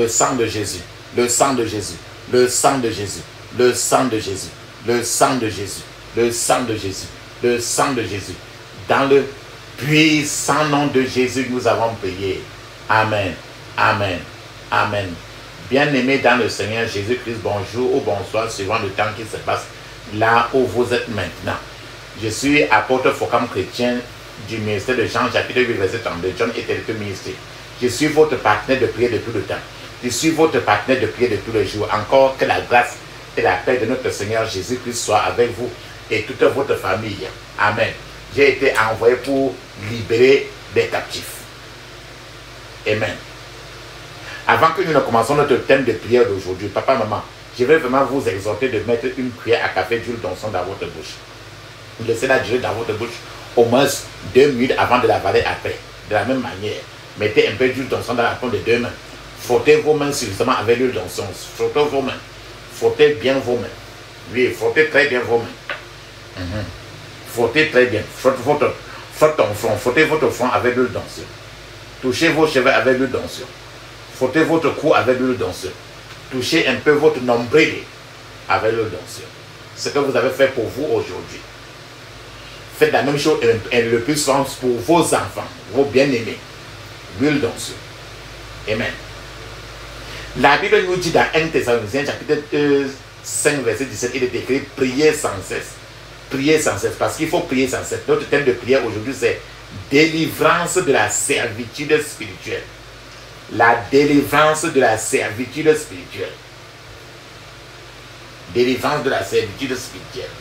le sang de Jésus, le sang de Jésus, le sang de Jésus, le sang de Jésus, le sang de Jésus, le sang de Jésus, le sang de Jésus. Dans le puissant nom de Jésus, nous avons prié. Amen, amen, amen. Bien-aimés dans le Seigneur Jésus-Christ, bonjour ou bonsoir, suivant le temps qui se passe là où vous êtes maintenant. Je suis apôtre Focam chrétien du ministère de Jean, chapitre 8, verset 32, John était le ministère. Je suis votre partenaire de prière de tout le temps. Je suis votre partenaire de prière de tous les jours. Encore que la grâce et la paix de notre Seigneur Jésus-Christ soient avec vous et toute votre famille. Amen. J'ai été envoyé pour libérer des captifs. Amen. Avant que nous ne commençons notre thème de prière d'aujourd'hui, papa, maman, je vais vraiment vous exhorter de mettre une cuillère à café d'huile d'onction dans votre bouche. Laissez-la durer dans votre bouche au moins 2 minutes avant de l'avaler après. De la même manière, mettez un peu d'huile d'onction dans la paume de 2 mains. Frottez vos mains suffisamment avec l'huile d'onction. Frottez vos mains. Frottez bien vos mains. Oui, frottez très bien vos mains. Frottez très bien. Frottez votre front avec l'huile d'onction. Touchez vos cheveux avec l'huile d'onction. Frottez votre cou avec l'huile d'onction. Touchez un peu votre nombril avec l'huile d'onction. Ce que vous avez fait pour vous aujourd'hui. Faites la même chose et le plus souvent pour vos enfants, vos bien-aimés. L'huile d'onction. Amen. La Bible nous dit dans 1 Thessaloniciens chapitre 5 verset 17, il est écrit priez sans cesse. Priez sans cesse, parce qu'il faut prier sans cesse. Notre thème de prière aujourd'hui c'est délivrance de la servitude spirituelle. La délivrance de la servitude spirituelle. Délivrance de la servitude spirituelle.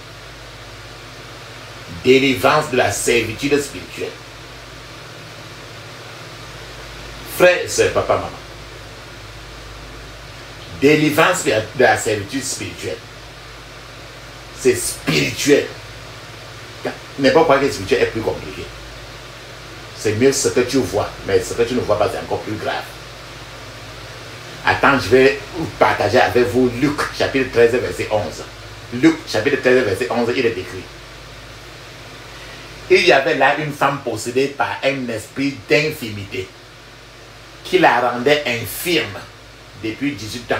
Délivrance de la servitude spirituelle. Frères et sœurs, papa, maman. Délivrance de la servitude spirituelle. C'est spirituel. N'importe quoi qui est spirituel est plus compliqué. C'est mieux ce que tu vois, mais ce que tu ne vois pas, c'est encore plus grave. Attends, je vais partager avec vous Luc, chapitre 13, verset 11. Luc, chapitre 13, verset 11, il est écrit. Il y avait là une femme possédée par un esprit d'infirmité qui la rendait infirme depuis 18 ans.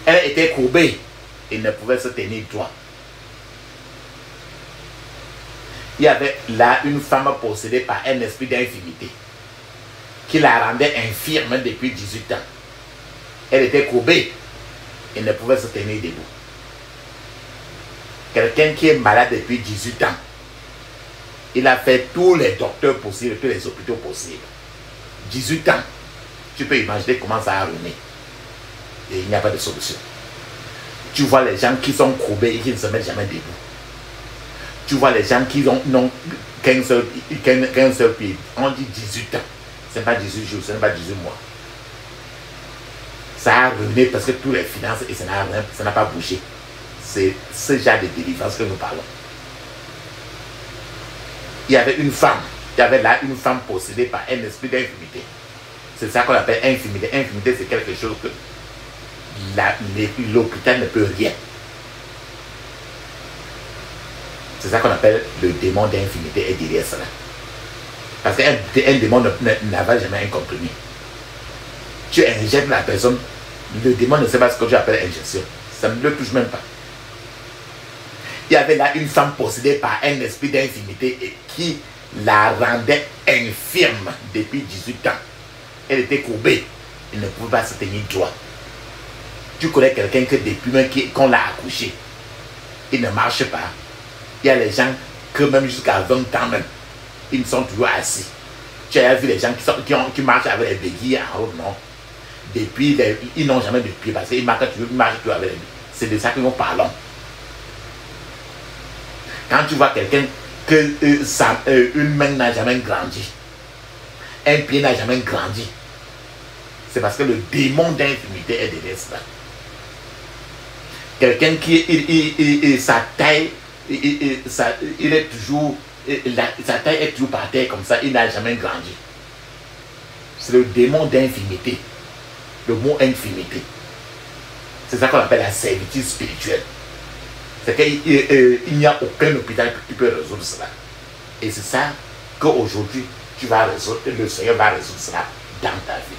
Elle était courbée et ne pouvait se tenir droit. Il y avait là une femme possédée par un esprit d'infirmité qui la rendait infirme depuis 18 ans. Elle était courbée et ne pouvait se tenir debout. Quelqu'un qui est malade depuis 18 ans, il a fait tous les docteurs possibles, tous les hôpitaux possibles. 18 ans, tu peux imaginer comment ça a ruiné. Et il n'y a pas de solution. Tu vois les gens qui sont courbés et qui ne se mettent jamais debout. Tu vois les gens qui n'ont qu'un seul pied. On dit 18 ans. Ce n'est pas 18 jours, ce n'est pas 18 mois. Ça a ruiné parce que tous les finances et ça n'a pas bougé. C'est ce genre de délivrance que nous parlons. Il y avait une femme. Il y avait là une femme possédée par un esprit d'infirmité. C'est ça qu'on appelle infirmité. Infirmité, c'est quelque chose que l'hôpital ne peut rien. C'est ça qu'on appelle le démon d'infirmité et derrière cela. Parce qu'un démon n'avale jamais un comprimé. Tu injectes la personne, le démon ne sait pas ce que tu appelles injection. Ça ne le touche même pas. Il y avait là une femme possédée par un esprit d'infirmité et qui la rendait infirme depuis 18 ans. Elle était courbée. Elle ne pouvait pas se tenir droit. Tu connais quelqu'un que depuis qu'on l'a accouché, il ne marche pas. Il y a les gens que même jusqu'à 20 ans même, ils sont toujours assis. Tu as vu les gens qui marchent avec les béquilles en route, non? Depuis, ils n'ont jamais de pied parce qu'ils marchent toujours avec les béquilles. C'est de ça que nous parlons. Quand tu vois quelqu'un que une main n'a jamais grandi, un pied n'a jamais grandi, c'est parce que le démon d'infirmité est derrière cela. Quelqu'un qui sa taille, il est toujours, sa taille est toujours par terre comme ça, il n'a jamais grandi. C'est le démon d'infirmité. Le mot infirmité. C'est ça qu'on appelle la servitude spirituelle. C'est qu'il n'y a aucun hôpital qui peut résoudre cela. Et c'est ça qu'aujourd'hui, tu vas résoudre, le Seigneur va résoudre cela dans ta vie.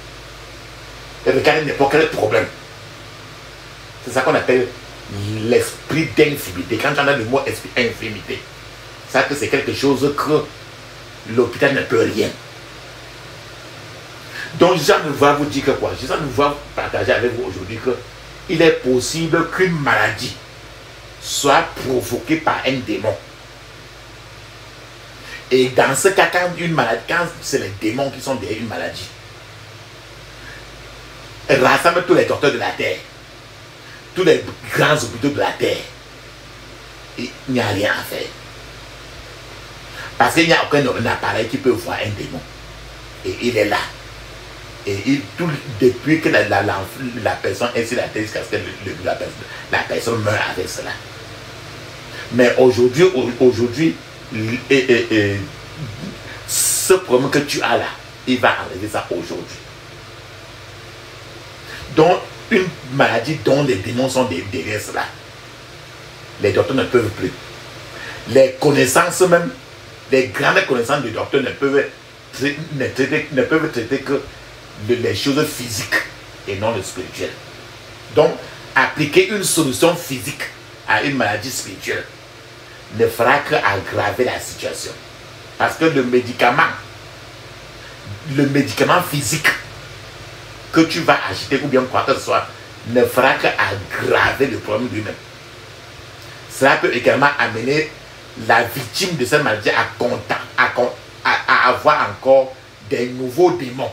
et regarder n'importe quel problème. C'est ça qu'on appelle l'esprit d'infimité. Quand j'en ai le mot esprit infimité, ça que c'est quelque chose que l'hôpital ne peut rien. Donc je vais vous dire que quoi? Je vais vous partager avec vous aujourd'hui que il est possible qu'une maladie soit provoquée par un démon. Et dans ce cas, quand c'est les démons qui sont derrière une maladie, rassemble tous les docteurs de la terre, tous les grands hôpitaux de la terre, il n'y a rien à faire. Parce qu'il n'y a aucun appareil qui peut voir un démon. Et il est là. Et depuis que la personne est sur la terre jusqu'à ce que la personne meurt avec cela. Mais aujourd'hui, ce problème que tu as là, il va enlever ça aujourd'hui. Donc, une maladie dont les démons sont derrière cela, les docteurs ne peuvent plus. Les connaissances même, les grandes connaissances du docteur ne peuvent traiter que les choses physiques et non le spirituel. Donc, appliquer une solution physique à une maladie spirituelle ne fera qu'aggraver la situation. Parce que le médicament physique que tu vas acheter ou bien quoi que ce soit ne fera qu'aggraver le problème lui-même. Cela peut également amener la victime de cette maladie à avoir encore des nouveaux démons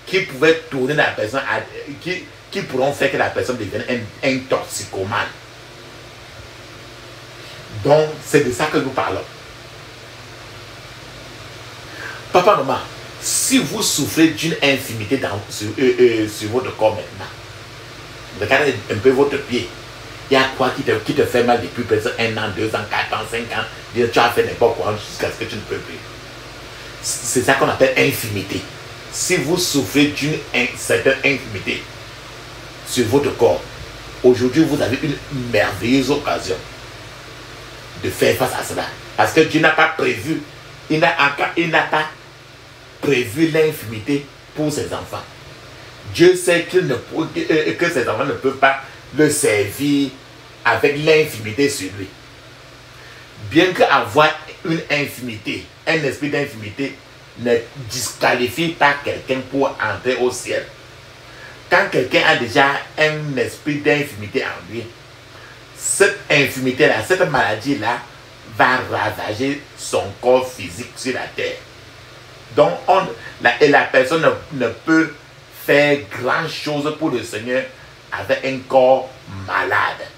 qui pouvaient tourner la personne, qui pourront faire que la personne devienne un toxicomane. Donc, c'est de ça que nous parlons. Papa, maman, si vous souffrez d'une infimité sur votre corps maintenant, regardez un peu votre pied. Il y a quoi qui te fait mal depuis peut-être 1 an, 2 ans, 4 ans, 5 ans. Tu as fait n'importe quoi jusqu'à ce que tu ne peux plus. C'est ça qu'on appelle infimité. Si vous souffrez d'une certaine infimité sur votre corps, aujourd'hui vous avez une merveilleuse occasion de faire face à cela. Parce que Dieu n'a pas prévu, il n'a pas prévu l'infimité pour ses enfants. Dieu sait que ses enfants ne peuvent pas le servir avec l'infimité sur lui. Bien qu'avoir une infimité, un esprit d'infimité ne disqualifie pas quelqu'un pour entrer au ciel. Quand quelqu'un a déjà un esprit d'infimité en lui, cette infimité-là, cette maladie-là va ravager son corps physique sur la terre. Donc, la personne ne peut faire grand chose pour le Seigneur avec un corps malade.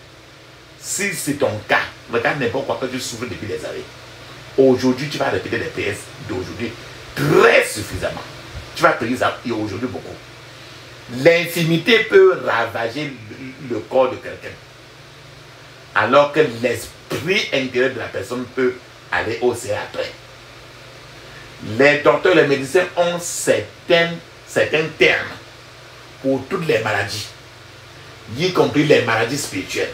Si c'est ton cas, regarde n'importe quoi que tu souffres depuis des années. Aujourd'hui, tu vas répéter les PS d'aujourd'hui très suffisamment. Tu vas prier ça aujourd'hui beaucoup. L'infimité peut ravager le corps de quelqu'un. Alors que l'esprit intérieur de la personne peut aller au ciel après. Les docteurs, les médecins ont certains termes pour toutes les maladies, y compris les maladies spirituelles.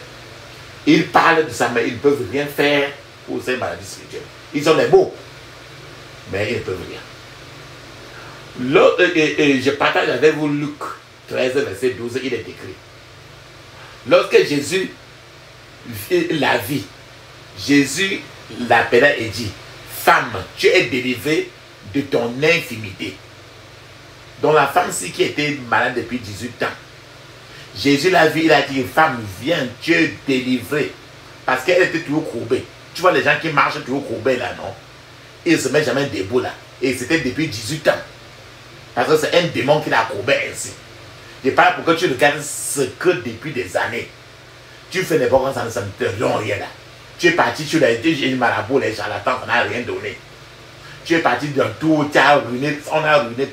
Ils parlent de ça, mais ils ne peuvent rien faire pour ces maladies spirituelles. Ils ont les mots, mais ils ne peuvent rien. Je partage avec vous Luc 13, verset 12, il est écrit. Lorsque Jésus la vit, Jésus l'appela et dit, femme, tu es délivrée de ton infimité. Donc la femme-ci qui était malade depuis 18 ans, Jésus l'a vue, il a dit, femme, viens, tu es délivrée. Parce qu'elle était toujours courbée. Tu vois les gens qui marchent toujours courbés là, non? Ils ne se mettent jamais debout là. Et c'était depuis 18 ans. Parce que c'est un démon qui l'a courbé ainsi. Je parle pour que tu regardes ce que depuis des années, tu fais des bons, ça ne te donne rien là. Tu es parti sur les marabouts, les charlatans, ça n'a rien donné. Tu es parti dans tout, on a ruiné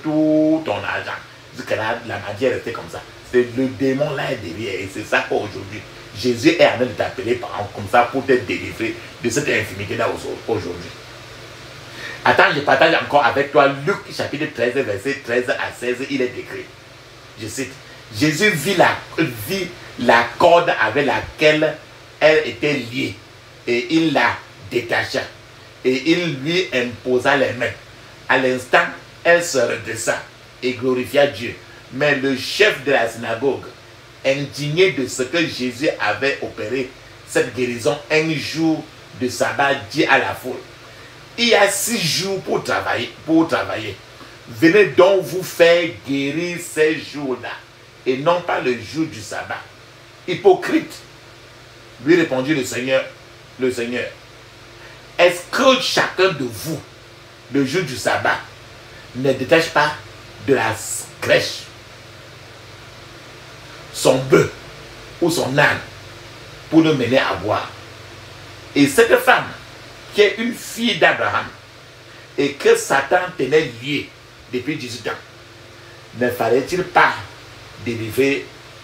tout ton argent. Jusqu'à là, la magie est restée comme ça. C'est le démon là est derrière. Et c'est ça qu'aujourd'hui, Jésus est en train de t'appeler comme ça pour te délivrer de cette infimité là aujourd'hui. Attends, je partage encore avec toi Luc chapitre 13, verset 13 à 16, il est écrit. Je cite, Jésus vit la corde avec laquelle elle était liée et il la détacha et il lui imposa les mains. À l'instant, elle se redressa et glorifia Dieu. Mais le chef de la synagogue, indigné de ce que Jésus avait opéré, cette guérison, un jour de sabbat, dit à la foule, il y a 6 jours pour travailler. Venez donc vous faire guérir ces jours-là, et non pas le jour du sabbat. Hypocrite, lui répondit le Seigneur, est-ce que chacun de vous, le jour du sabbat, ne détache pas de la crèche son bœuf ou son âne pour le mener à boire? Et cette femme, qui est une fille d'Abraham, et que Satan tenait liée depuis 18 ans, ne fallait-il pas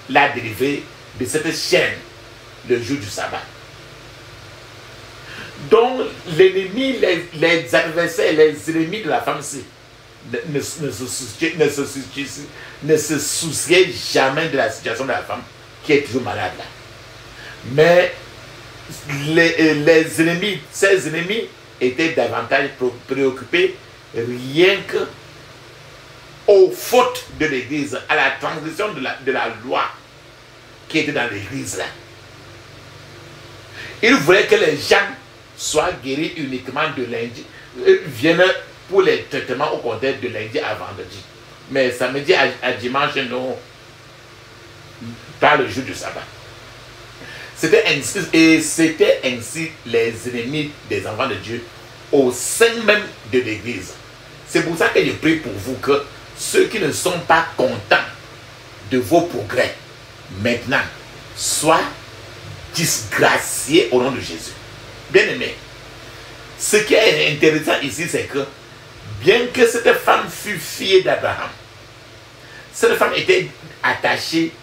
la délivrer de cette chaîne le jour du sabbat? Donc l'ennemi, les adversaires, les ennemis de la femme-ci ne se souciaient jamais de la situation de la femme qui est toujours malade là. Mais les ennemis, ces ennemis étaient davantage préoccupés rien que aux fautes de l'église, à la transgression de la loi qui était dans l'église là. Ils voulaient que les gens soient guéris uniquement de lundi, viennent pour les traitements au contraire de lundi à vendredi. Mais samedi à dimanche, non, pas le jour du sabbat. C'était ainsi les ennemis des enfants de Dieu au sein même de l'église. C'est pour ça que je prie pour vous que ceux qui ne sont pas contents de vos progrès maintenant soient disgraciés au nom de Jésus. Bien aimé, ce qui est intéressant ici, c'est que bien que cette femme fût fille d'Abraham, cette femme était attachée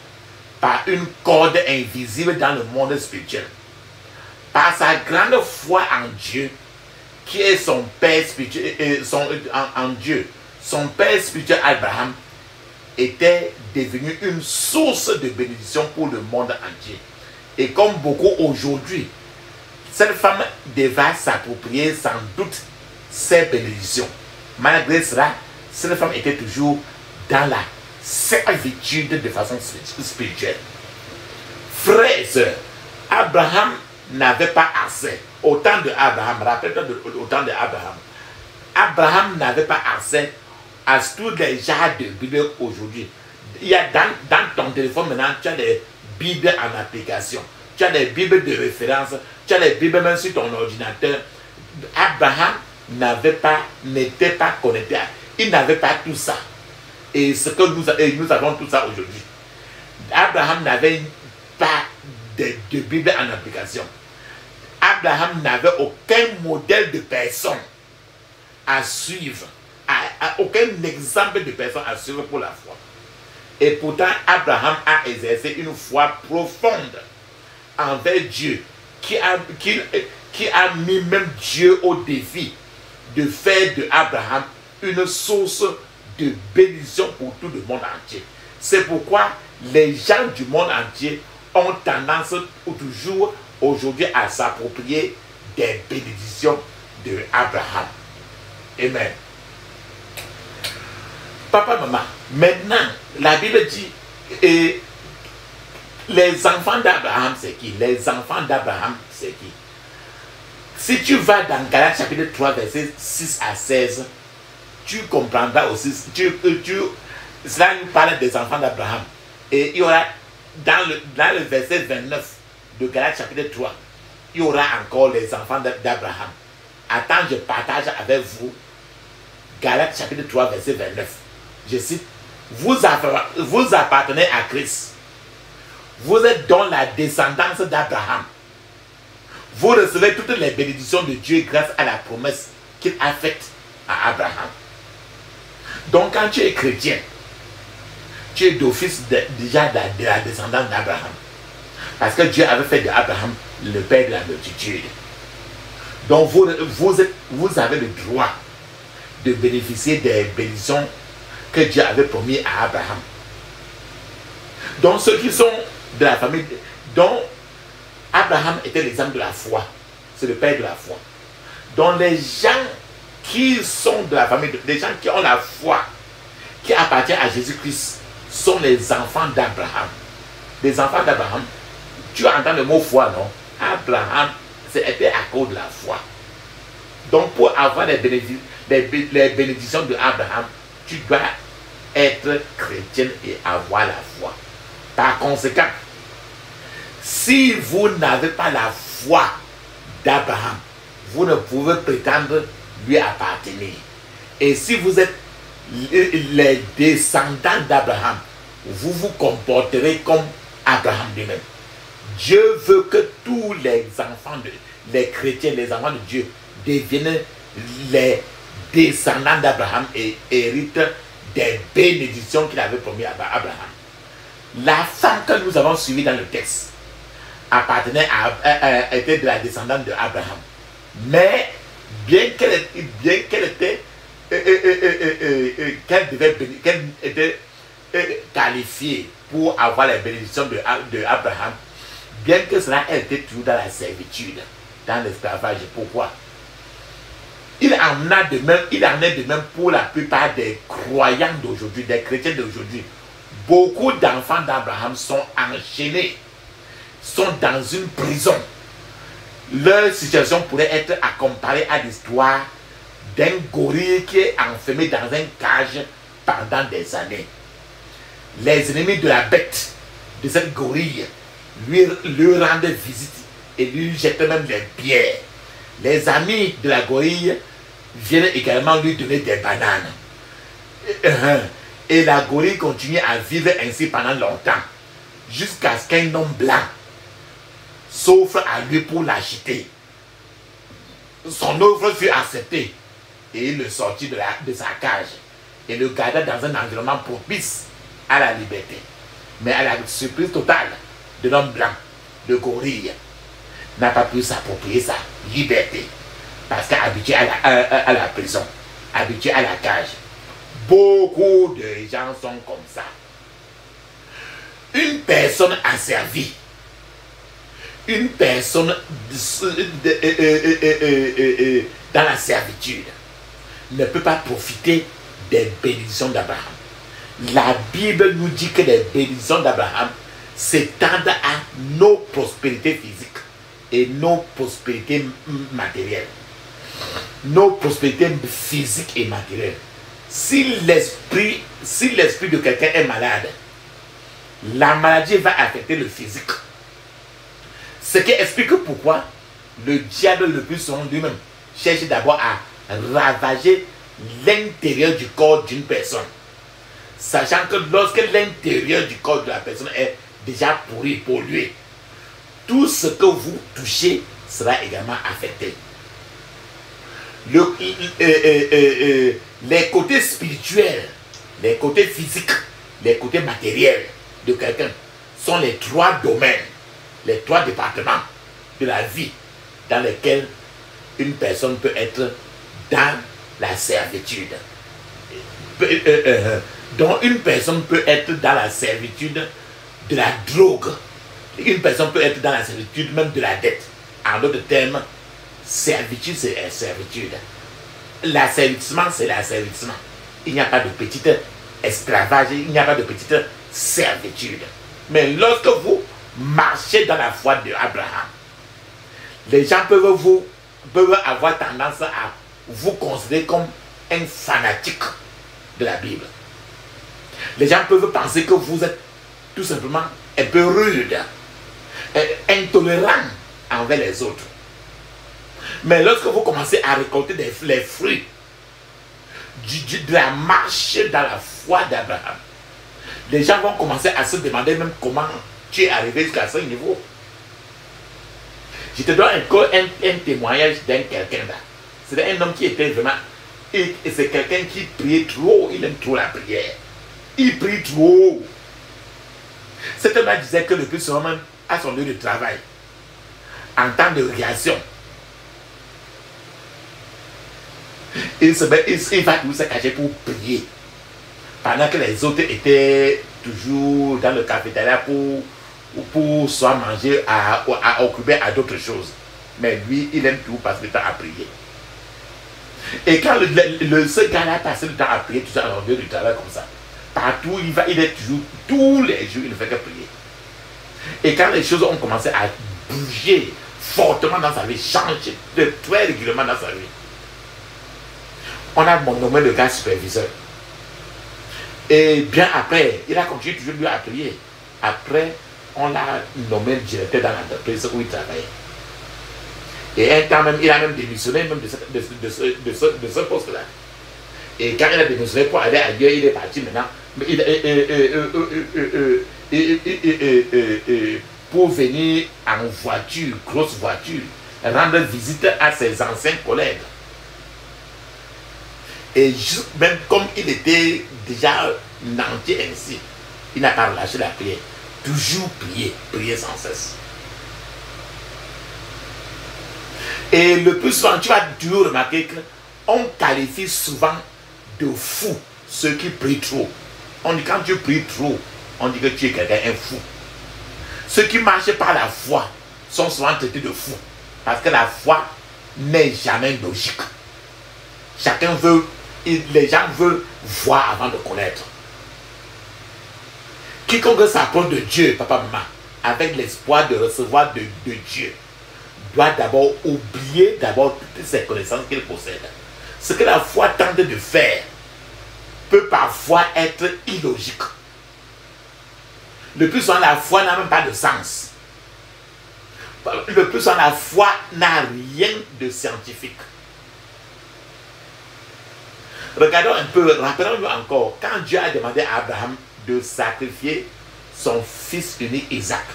par une corde invisible dans le monde spirituel. Par sa grande foi en Dieu, qui est son père spirituel, en Dieu, son père spirituel Abraham était devenu une source de bénédiction pour le monde entier. Et comme beaucoup aujourd'hui, cette femme devait s'approprier sans doute ces bénédictions. Malgré cela, cette femme était toujours dans la servitude de façon spirituelle. Frères et sœurs, Abraham n'avait pas accès au temps de Abraham. Rappelle-toi au temps de Abraham. Abraham n'avait pas accès à tous les genres de Bible aujourd'hui. Il y a dans ton téléphone maintenant, tu as des Bibles en application. Tu as des Bibles de référence. Tu as les Bibles même sur ton ordinateur. Abraham n'était pas connecté. Il n'avait pas tout ça. Et ce que nous avons tout ça aujourd'hui. Abraham n'avait pas de Bible en application. Abraham n'avait aucun modèle de personne à suivre. Aucun exemple de personne à suivre pour la foi. Et pourtant, Abraham a exercé une foi profonde envers Dieu, qui a mis même Dieu au défi de faire de Abraham une source de bénédiction pour tout le monde entier. C'est pourquoi les gens du monde entier ont tendance toujours aujourd'hui à s'approprier des bénédictions de Abraham. Amen. Papa, maman, maintenant, la Bible dit, et les enfants d'Abraham, c'est qui? Les enfants d'Abraham, c'est qui? Si tu vas dans Galates chapitre 3, versets 6 à 16, tu comprendras aussi, cela nous parle des enfants d'Abraham. Et il y aura, dans le verset 29 de Galates chapitre 3, il y aura encore les enfants d'Abraham. Attends, je partage avec vous Galates chapitre 3, verset 29. Je cite, vous appartenez à Christ. Vous êtes dans la descendance d'Abraham. Vous recevez toutes les bénédictions de Dieu grâce à la promesse qu'il a faite à Abraham. Donc quand tu es chrétien, tu es d'office déjà de la descendance d'Abraham. Parce que Dieu avait fait d'Abraham le père de la multitude. Donc vous avez le droit de bénéficier des bénédictions que Dieu avait promis à Abraham. Donc ceux qui sont de la famille, dont Abraham était l'exemple de la foi, c'est le père de la foi. Donc les gens qui sont de la famille, les gens qui ont la foi, qui appartiennent à Jésus-Christ, sont les enfants d'Abraham. Les enfants d'Abraham, tu entends le mot foi, non? Abraham, c'était à cause de la foi. Donc pour avoir les bénédictions d'Abraham, tu dois être chrétien et avoir la foi. Par conséquent, si vous n'avez pas la foi d'Abraham, vous ne pouvez prétendre lui appartenir. Et si vous êtes les descendants d'Abraham, vous vous comporterez comme Abraham lui-même. Dieu veut que tous les enfants, les chrétiens, les enfants de Dieu deviennent les descendants d'Abraham et héritent des bénédictions qu'il avait promis à Abraham. La femme que nous avons suivie dans le texte était de la descendante d'Abraham. Mais bien qu'elle était qualifiée pour avoir les bénédictions d'Abraham, bien que cela, elle était toujours dans la servitude, dans l'esclavage. Pourquoi? Il en est de même pour la plupart des croyants d'aujourd'hui, des chrétiens d'aujourd'hui. Beaucoup d'enfants d'Abraham sont enchaînés, sont dans une prison. Leur situation pourrait être comparée à l'histoire d'un gorille qui est enfermé dans un cage pendant des années. Les ennemis de la bête, de cette gorille, lui rendent visite et lui jettent même des pierres. Les amis de la gorille viennent également lui donner des bananes. Et la gorille continue à vivre ainsi pendant longtemps, jusqu'à ce qu'un homme blanc s'offre à lui pour l'acheter. Son offre fut acceptée et il le sortit de sa cage et le garda dans un environnement propice à la liberté. Mais à la surprise totale de l'homme blanc, le gorille n'a pas pu s'approprier sa liberté parce qu'habitué à la prison, habitué à la cage. Beaucoup de gens sont comme ça. Une personne asservie, une personne dans la servitude ne peut pas profiter des bénédictions d'Abraham. La Bible nous dit que les bénédictions d'Abraham s'étendent à nos prospérités physiques et nos prospérités matérielles. Nos prospérités physiques et matérielles. Si l'esprit de quelqu'un est malade, la maladie va affecter le physique. Ce qui explique pourquoi le diable le plus souvent lui-même cherche d'abord à ravager l'intérieur du corps d'une personne. Sachant que lorsque l'intérieur du corps de la personne est déjà pourri, pollué, tout ce que vous touchez sera également affecté. Les côtés spirituels, les côtés physiques, les côtés matériels de quelqu'un sont les trois domaines, les trois départements de la vie dans lesquels une personne peut être dans la servitude. Donc une personne peut être dans la servitude de la drogue. Une personne peut être dans la servitude même de la dette. En d'autres termes, servitude, c'est servitude. L'asservissement, c'est l'asservissement. Il n'y a pas de petite esclavage, il n'y a pas de petite servitude. Mais lorsque vous marchez dans la foi d'Abraham, les gens peuvent avoir tendance à vous considérer comme un fanatique de la Bible. Les gens peuvent penser que vous êtes tout simplement un peu rude, intolérant envers les autres. Mais lorsque vous commencez à récolter les fruits de la marche dans la foi d'Abraham, les gens vont commencer à se demander même comment tu es arrivé jusqu'à ce niveau. Je te donne encore un témoignage d'un quelqu'un là. C'est un homme qui était vraiment... Et c'est quelqu'un qui priait trop, il aime trop la prière. Il prie trop. Cet homme-là disait que le plus souvent à son lieu de travail, en temps de réaction, il va toujours se cacher pour prier. Pendant que les autres étaient toujours dans le cafétéria pour soit manger, à occuper à d'autres choses. Mais lui, il aime tout passer le temps à prier. Et quand ce gars-là passait le temps à prier tout ça à l'endroit du travail comme ça, partout il est toujours, tous les jours, il ne fait que prier. Et quand les choses ont commencé à bouger fortement dans sa vie, changer de très régulièrement dans sa vie, on a nommé le gars superviseur. Et bien après, il a continué toujours lui à prier. Après, on l'a nommé directeur dans l'entreprise où il travaillait. Et un temps même, il a même démissionné même de ce poste-là. Et quand il a démissionné pour aller ailleurs, il est parti maintenant. Pour venir en voiture, grosse voiture, rendre visite à ses anciens collègues. Et juste, même comme il était déjà nanti ainsi, il n'a pas relâché la prière. Toujours prier, prier sans cesse. Et le plus souvent, tu vas toujours remarquer qu'on qualifie souvent de fous ceux qui prient trop. On dit quand tu pries trop, on dit que tu es quelqu'un, un fou. Ceux qui marchent par la foi sont souvent traités de fous. Parce que la foi n'est jamais logique. Chacun veut, les gens veulent voir avant de connaître. Quiconque s'approche de Dieu, papa, maman, avec l'espoir de recevoir de Dieu, doit d'abord oublier d'abord toutes ces connaissances qu'il possède. Ce que la foi tente de faire peut parfois être illogique. Le plus souvent, la foi n'a même pas de sens. Le plus souvent, la foi n'a rien de scientifique. Regardons un peu, rappelons-nous encore, quand Dieu a demandé à Abraham de sacrifier son fils unique Isaac,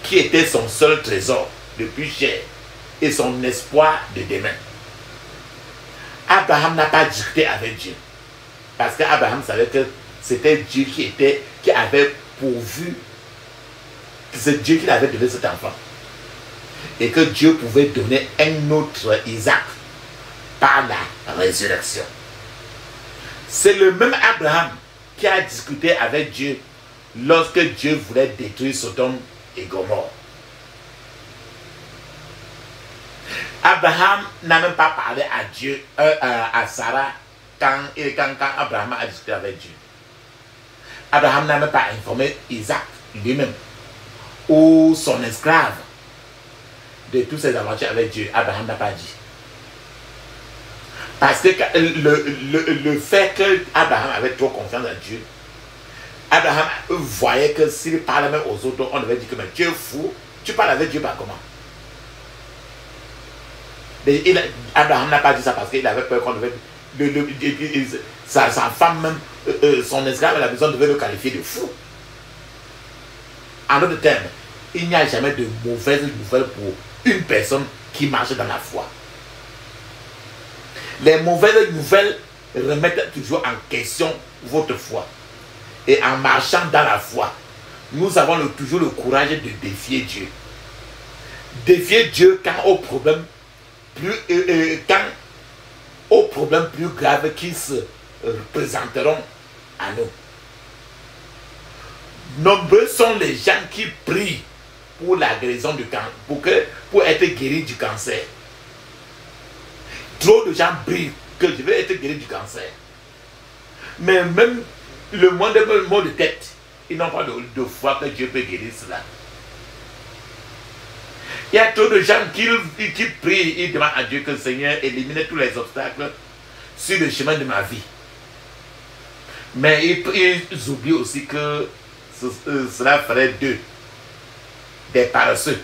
qui était son seul trésor, le plus cher, et son espoir de demain. Abraham n'a pas discuté avec Dieu. Parce qu'Abraham savait que c'était Dieu qui avait pourvu, que c'est Dieu qui avait donné cet enfant. Et que Dieu pouvait donner un autre Isaac par la résurrection. C'est le même Abraham qui a discuté avec Dieu lorsque Dieu voulait détruire Sodome et Gomorrhe. Abraham n'a même pas parlé à Dieu, à Sarah, quand Abraham a discuté avec Dieu. Abraham n'a même pas informé Isaac lui-même ou son esclave de toutes ses aventures avec Dieu. Abraham n'a pas dit. Parce que le fait que Abraham avait trop confiance en Dieu, Abraham voyait que s'il parlait même aux autres, on devait dire que mais Dieu est fou, tu parles avec Dieu par comment? Mais Abraham n'a pas dit ça parce qu'il avait peur qu'on devait... sa femme même, son esclave à la maison devait le qualifier de fou. En d'autres termes, il n'y a jamais de mauvaises nouvelles pour une personne qui marche dans la foi. Les mauvaises nouvelles remettent toujours en question votre foi. Et en marchant dans la foi, nous avons toujours le courage de défier Dieu. Défier Dieu quand au problème plus graves qui se présenteront à nous. Nombreux sont les gens qui prient pour la guérison du cancer, pour être guéris du cancer. Trop de gens prient que je vais être guéri du cancer. Mais même le moindre mot de tête, ils n'ont pas de foi que Dieu peut guérir cela. Il y a trop de gens qui prient, ils demandent à Dieu que le Seigneur élimine tous les obstacles sur le chemin de ma vie. Mais ils oublient aussi que cela ferait d'eux des paresseux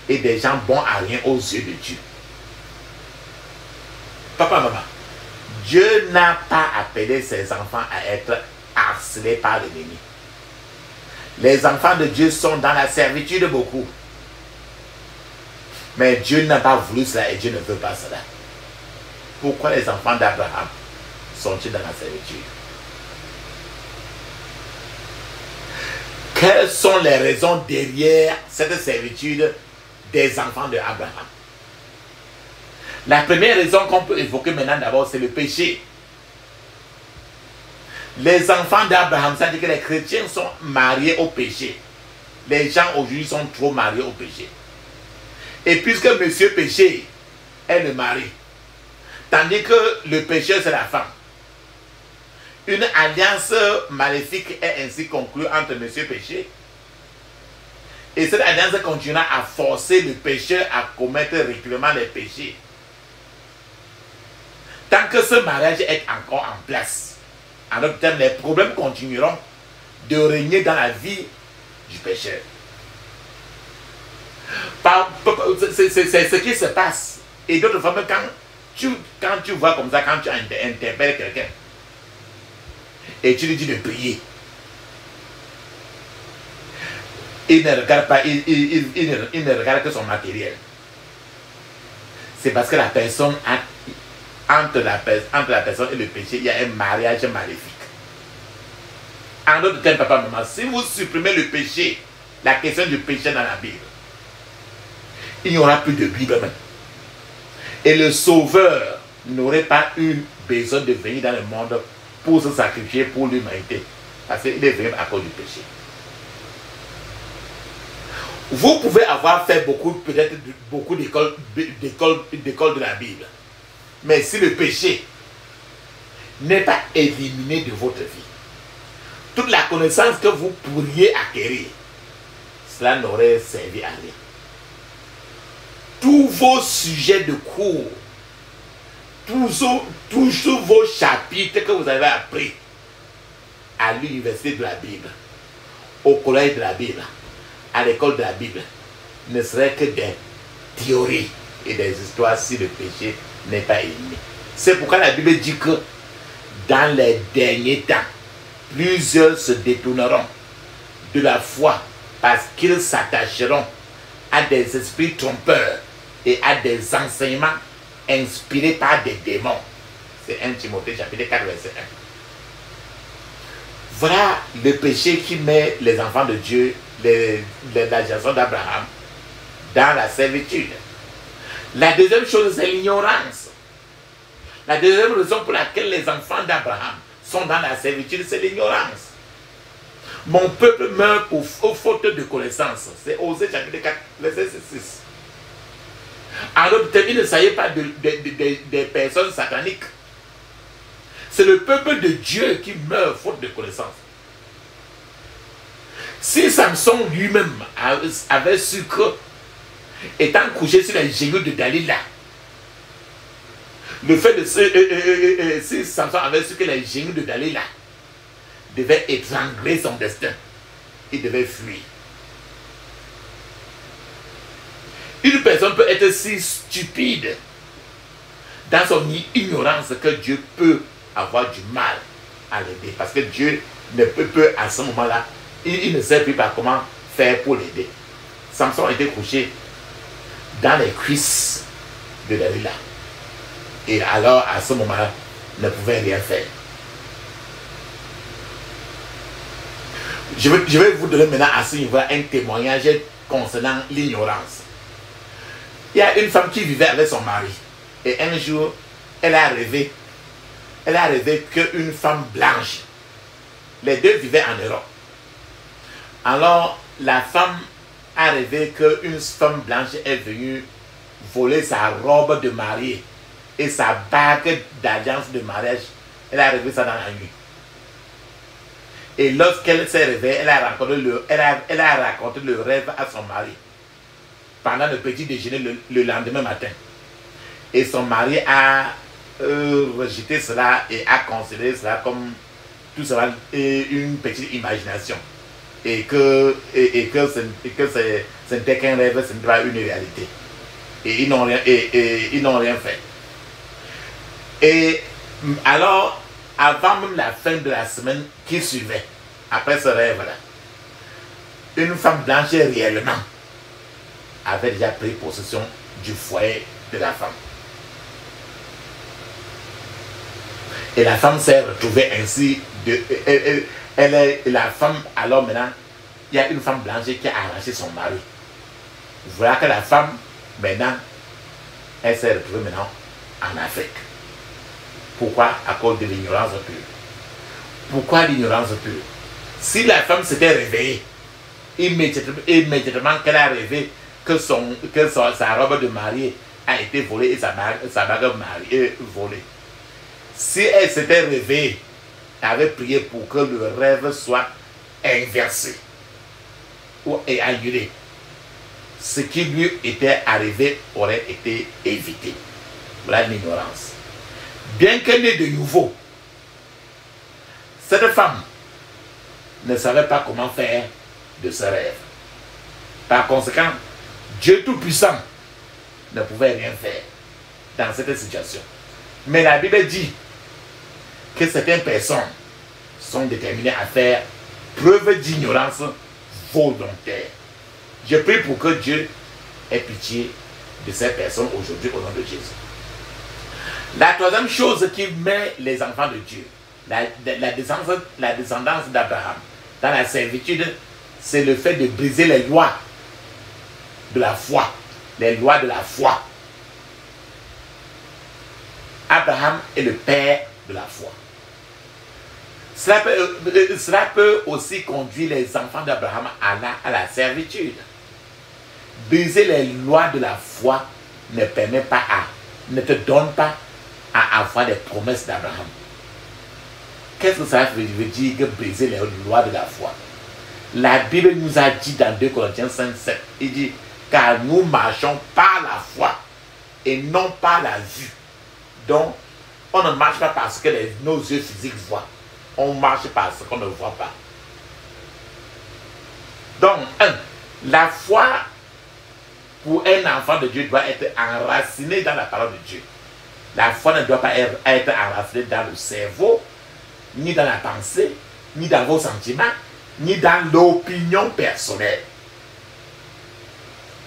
et des gens bons à rien aux yeux de Dieu. Papa, maman, Dieu n'a pas appelé ses enfants à être harcelés par l'ennemi. Les enfants de Dieu sont dans la servitude beaucoup. Mais Dieu n'a pas voulu cela et Dieu ne veut pas cela. Pourquoi les enfants d'Abraham sont-ils dans la servitude? Quelles sont les raisons derrière cette servitude des enfants d'Abraham? La première raison qu'on peut évoquer maintenant d'abord, c'est le péché. Les enfants d'Abraham, ça veut dire que les chrétiens sont mariés au péché. Les gens aujourd'hui sont trop mariés au péché. Et puisque monsieur péché est le mari, tandis que le pécheur c'est la femme. Une alliance maléfique est ainsi conclue entre Monsieur Péché. Et cette alliance continuera à forcer le pécheur à commettre régulièrement les péchés. Tant que ce mariage est encore en place, en d'autres termes, les problèmes continueront de régner dans la vie du pécheur. C'est ce qui se passe. Et d'autres fois, quand tu vois comme ça, quand tu interpelles quelqu'un, et tu lui dis de payer, il ne regarde pas, il ne regarde que son matériel. C'est parce que la personne entre la personne et le péché, il y a un mariage maléfique. En d'autres termes, papa, maman, si vous supprimez le péché, la question du péché dans la Bible, il n'y aura plus de Bible même. Et le Sauveur n'aurait pas eu besoin de venir dans le monde pour se sacrifier pour l'humanité. Parce qu'il est venu à cause du péché. Vous pouvez avoir fait peut-être beaucoup d'écoles de la Bible. Mais si le péché n'est pas éliminé de votre vie, toute la connaissance que vous pourriez acquérir, cela n'aurait servi à rien. Tous vos sujets de cours, tous vos chapitres que vous avez appris à l'université de la Bible, au collège de la Bible, à l'école de la Bible, ne seraient que des théories et des histoires si le péché n'est pas éliminé. C'est pourquoi la Bible dit que dans les derniers temps, plusieurs se détourneront de la foi parce qu'ils s'attacheront à des esprits trompeurs et à des enseignements inspirés par des démons. C'est 1 Timothée chapitre 4 verset 1. Voilà le péché qui met les enfants de Dieu, la génération d'Abraham, dans la servitude. La deuxième chose, c'est l'ignorance. La deuxième raison pour laquelle les enfants d'Abraham sont dans la servitude, c'est l'ignorance. Mon peuple meurt pour faute de connaissance. C'est Osée chapitre 4, verset 6. En d'autres termes, il ne s'agit pas des personnes sataniques. C'est le peuple de Dieu qui meurt faute de connaissance. Si Samson lui-même avait su que, étant couché sur les genoux de Dalila, le fait de si Samson avait su que les genoux de Dalila devaient étrangler son destin, il devait fuir. Une personne peut être si stupide dans son ignorance que Dieu peut avoir du mal à l'aider. Parce que Dieu ne peut à ce moment-là, il ne sait plus pas comment faire pour l'aider. Samson était couché dans les cuisses de Dalila. Et alors, à ce moment-là, ne pouvait rien faire. Je vais vous donner maintenant à ce niveau-là un témoignage concernant l'ignorance. Il y a une femme qui vivait avec son mari. Et un jour, elle a rêvé qu'une femme blanche. Les deux vivaient en Europe. Alors, la femme a rêvé qu'une femme blanche est venue voler sa robe de mariée et sa bague d'alliance de mariage. Elle a rêvé ça dans la nuit. Et lorsqu'elle s'est réveillée, elle a raconté le rêve à son mari pendant le petit déjeuner le lendemain matin. Et son mari a rejeté cela et a considéré cela comme tout cela une petite imagination. Et que ce n'était qu'un rêve, ce n'était pas une réalité. Et ils n'ont rien fait. Et alors, avant même la fin de la semaine qui suivait, après ce rêve-là, une femme blanche réellement avait déjà pris possession du foyer de la femme. Et la femme s'est retrouvée ainsi. La femme, alors maintenant, il y a une femme blanche qui a arraché son mari. Voilà que la femme, maintenant, elle s'est retrouvée maintenant en Afrique. Pourquoi? À cause de l'ignorance pure. Pourquoi l'ignorance pure? Si la femme s'était réveillée, immédiatement qu'elle a rêvé que sa robe de mariée a été volée et sa bague mariée volée. Si elle s'était réveillée avait prié pour que le rêve soit inversé ou annulé, ce qui lui était arrivé aurait été évité. Voilà l'ignorance. Bien que née de nouveau, cette femme ne savait pas comment faire de ce rêve. Par conséquent, Dieu Tout-Puissant ne pouvait rien faire dans cette situation. Mais la Bible dit que certaines personnes sont déterminées à faire preuve d'ignorance volontaire. Je prie pour que Dieu ait pitié de ces personnes aujourd'hui au nom de Jésus. La troisième chose qui met les enfants de Dieu, la descendance d'Abraham dans la servitude, c'est le fait de briser les lois de la foi. Les lois de la foi. Abraham est le père de la foi. Cela peut aussi conduire les enfants d'Abraham à la servitude. Briser les lois de la foi ne te donne pas à avoir des promesses d'Abraham. Qu'est-ce que ça veut dire que briser les lois de la foi? La Bible nous a dit dans 2 Corinthiens 5:7, il dit, car nous marchons par la foi et non par la vue. Donc, on ne marche pas parce que nos yeux physiques voient. On marche parce qu'on ne voit pas. Donc, la foi pour un enfant de Dieu doit être enracinée dans la parole de Dieu. La foi ne doit pas être enracinée dans le cerveau, ni dans la pensée, ni dans vos sentiments, ni dans l'opinion personnelle.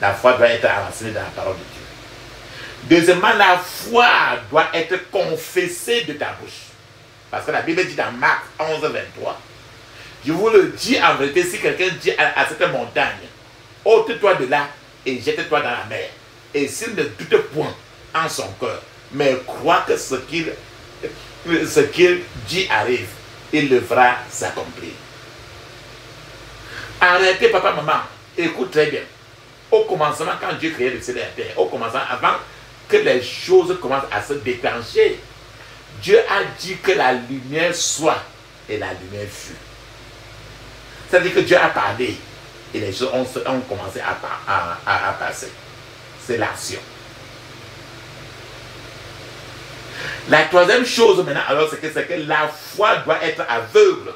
La foi doit être enracinée dans la parole de Dieu. Deuxièmement, la foi doit être confessée de ta bouche. Parce que la Bible dit dans Marc 11:23, je vous le dis en vérité, si quelqu'un dit à cette montagne, ôte-toi de là et jette-toi dans la mer. Et s'il ne doute point en son cœur, mais croit que ce qu'il dit arrive, il le fera s'accomplir. Arrêtez, papa, maman, écoute très bien. Au commencement, quand Dieu créait le ciel et la terre, au commencement, avant que les choses commencent à se déclencher, Dieu a dit que la lumière soit, et la lumière fut. C'est-à-dire que Dieu a parlé, et les choses ont commencé à passer. C'est l'action. La troisième chose maintenant, alors, c'est que la foi doit être aveugle.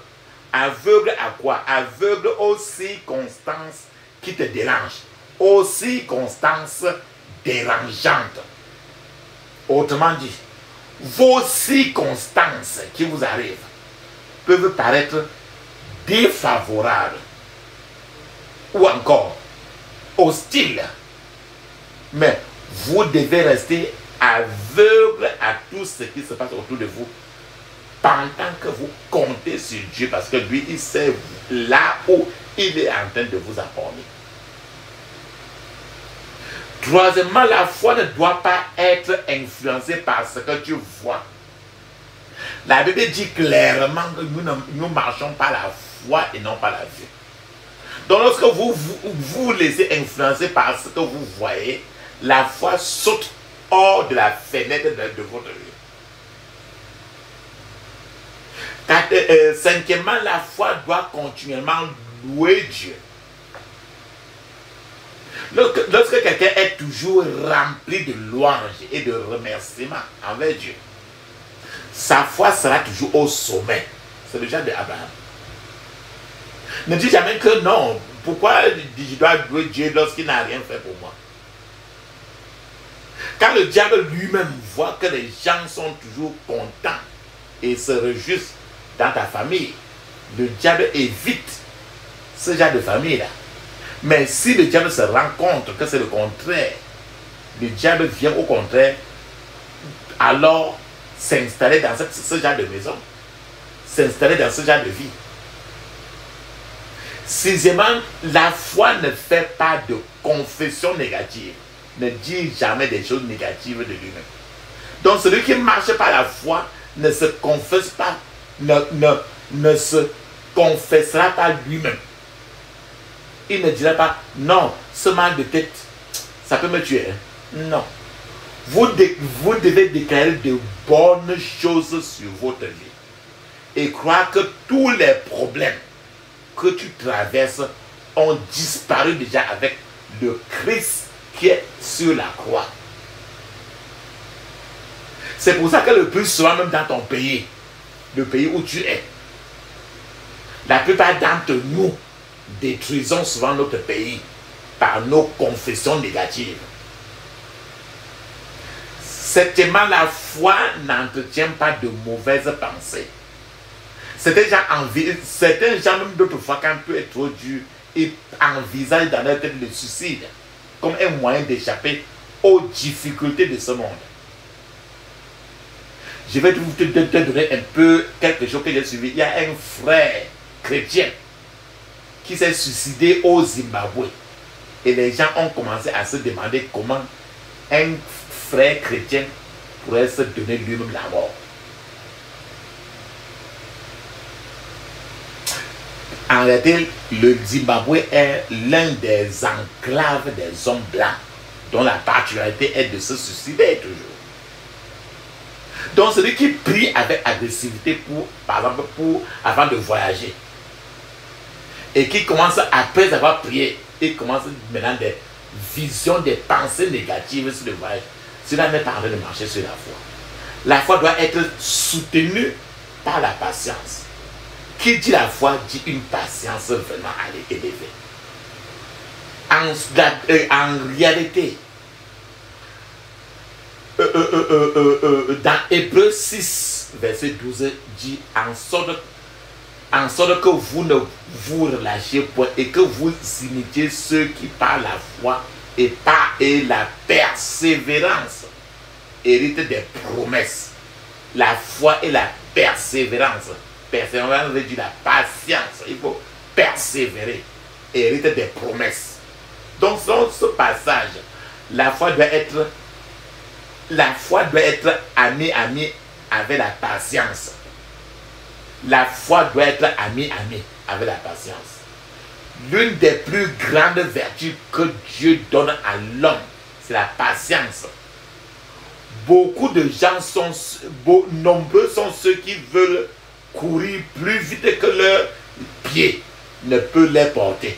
Aveugle à quoi? Aveugle aux circonstances qui te dérangent. Aux circonstances dérangeantes. Autrement dit, vos circonstances qui vous arrivent peuvent paraître défavorables ou encore hostiles. Mais vous devez rester aveugle à tout ce qui se passe autour de vous pendant que vous comptez sur Dieu, parce que lui, il sait là où il est en train de vous apporter. Troisièmement, la foi ne doit pas être influencée par ce que tu vois. La Bible dit clairement que nous marchons par la foi et non par la vue. Donc lorsque vous vous laissez influencer par ce que vous voyez, la foi saute hors de la fenêtre de votre vie. Cinquièmement, la foi doit continuellement louer Dieu. Lorsque quelqu'un est toujours rempli de louanges et de remerciements envers Dieu, sa foi sera toujours au sommet. C'est le genre d'Abraham. Ne dis jamais que non. Pourquoi je dois louer Dieu lorsqu'il n'a rien fait pour moi? Quand le diable lui-même voit que les gens sont toujours contents et se réjouissent dans ta famille, le diable évite ce genre de famille-là. Mais si le diable se rend compte que c'est le contraire, le diable vient au contraire alors s'installer dans ce genre de maison, s'installer dans ce genre de vie. Sixièmement, la foi ne fait pas de confession négative, ne dit jamais des choses négatives de lui-même. Donc celui qui marche par la foi ne se confesse pas, ne se confessera pas lui-même. Il ne dira pas, non, ce mal de tête, ça peut me tuer. Non. Vous devez déclarer de bonnes choses sur votre vie. et croire que tous les problèmes que tu traverses ont disparu déjà avec le Christ qui est sur la croix. C'est pour ça que le plus souvent, même dans ton pays, le pays où tu es, la plupart d'entre nous détruisons souvent notre pays par nos confessions négatives. Certainement, la foi n'entretient pas de mauvaises pensées. Certains gens, même d'autres fois, quand tout est trop dur, ils envisagent dans leur tête le suicide comme un moyen d'échapper aux difficultés de ce monde. Je vais te donner un peu quelque chose que j'ai suivi. Il y a un frère chrétien qui s'est suicidé au Zimbabwe. Et les gens ont commencé à se demander comment un frère chrétien pourrait se donner lui-même la mort. En réalité, le Zimbabwe est l'un des enclaves des hommes blancs, dont la particularité est de se suicider toujours. Donc, celui qui prie avec agressivité, par exemple, avant de voyager, et qui commence, après avoir prié, et commence maintenant des visions, des pensées négatives sur le voyage, cela n'est pas en train de marcher sur la foi. La foi doit être soutenue par la patience. Qui dit la foi dit une patience vraiment élevée. En réalité, dans Hébreux 6, verset 12, dit en sorte que vous ne vous relâchiez point et que vous imitiez ceux qui par la foi et par la persévérance héritent des promesses. La foi et la persévérance. Persévérance veut dire la patience. Il faut persévérer et hériter des promesses. Donc, dans ce passage, la foi doit être amie avec la patience. La foi doit être amie avec la patience. L'une des plus grandes vertus que Dieu donne à l'homme, c'est la patience. Beaucoup de gens nombreux sont ceux qui veulent courir plus vite que leurs pieds ne peut les porter.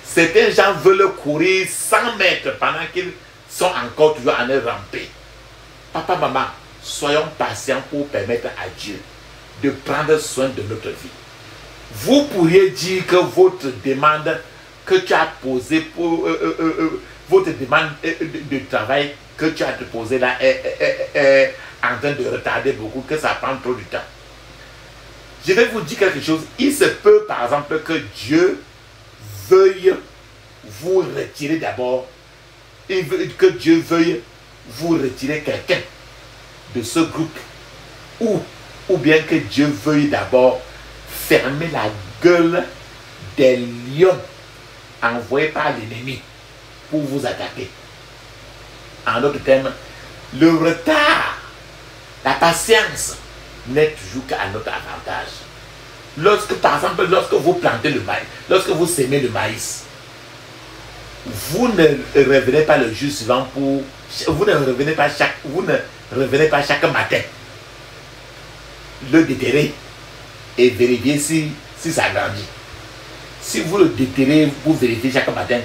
Certains gens veulent courir 100 mètres pendant qu'ils sont encore toujours en train de ramper. Papa, maman, soyons patients pour permettre à Dieu de prendre soin de notre vie. Vous pourriez dire que votre demande que tu as posée pour votre demande de travail que tu as déposée là est en train de retarder beaucoup, que ça prend trop de temps. Je vais vous dire quelque chose. Il se peut par exemple que Dieu veuille vous retirer d'abord, que Dieu veuille vous retirer quelqu'un de ce groupe, ou bien que Dieu veuille d'abord fermer la gueule des lions envoyés par l'ennemi pour vous attaquer. En d'autres termes, le retard, la patience n'est toujours qu'à notre avantage. Par exemple, lorsque vous plantez le maïs, lorsque vous semez le maïs, vous ne revenez pas le jour suivant vous ne revenez pas chaque matin le déterrer et vérifier si ça grandit. Si vous le déterrez, vous vérifiez chaque matin,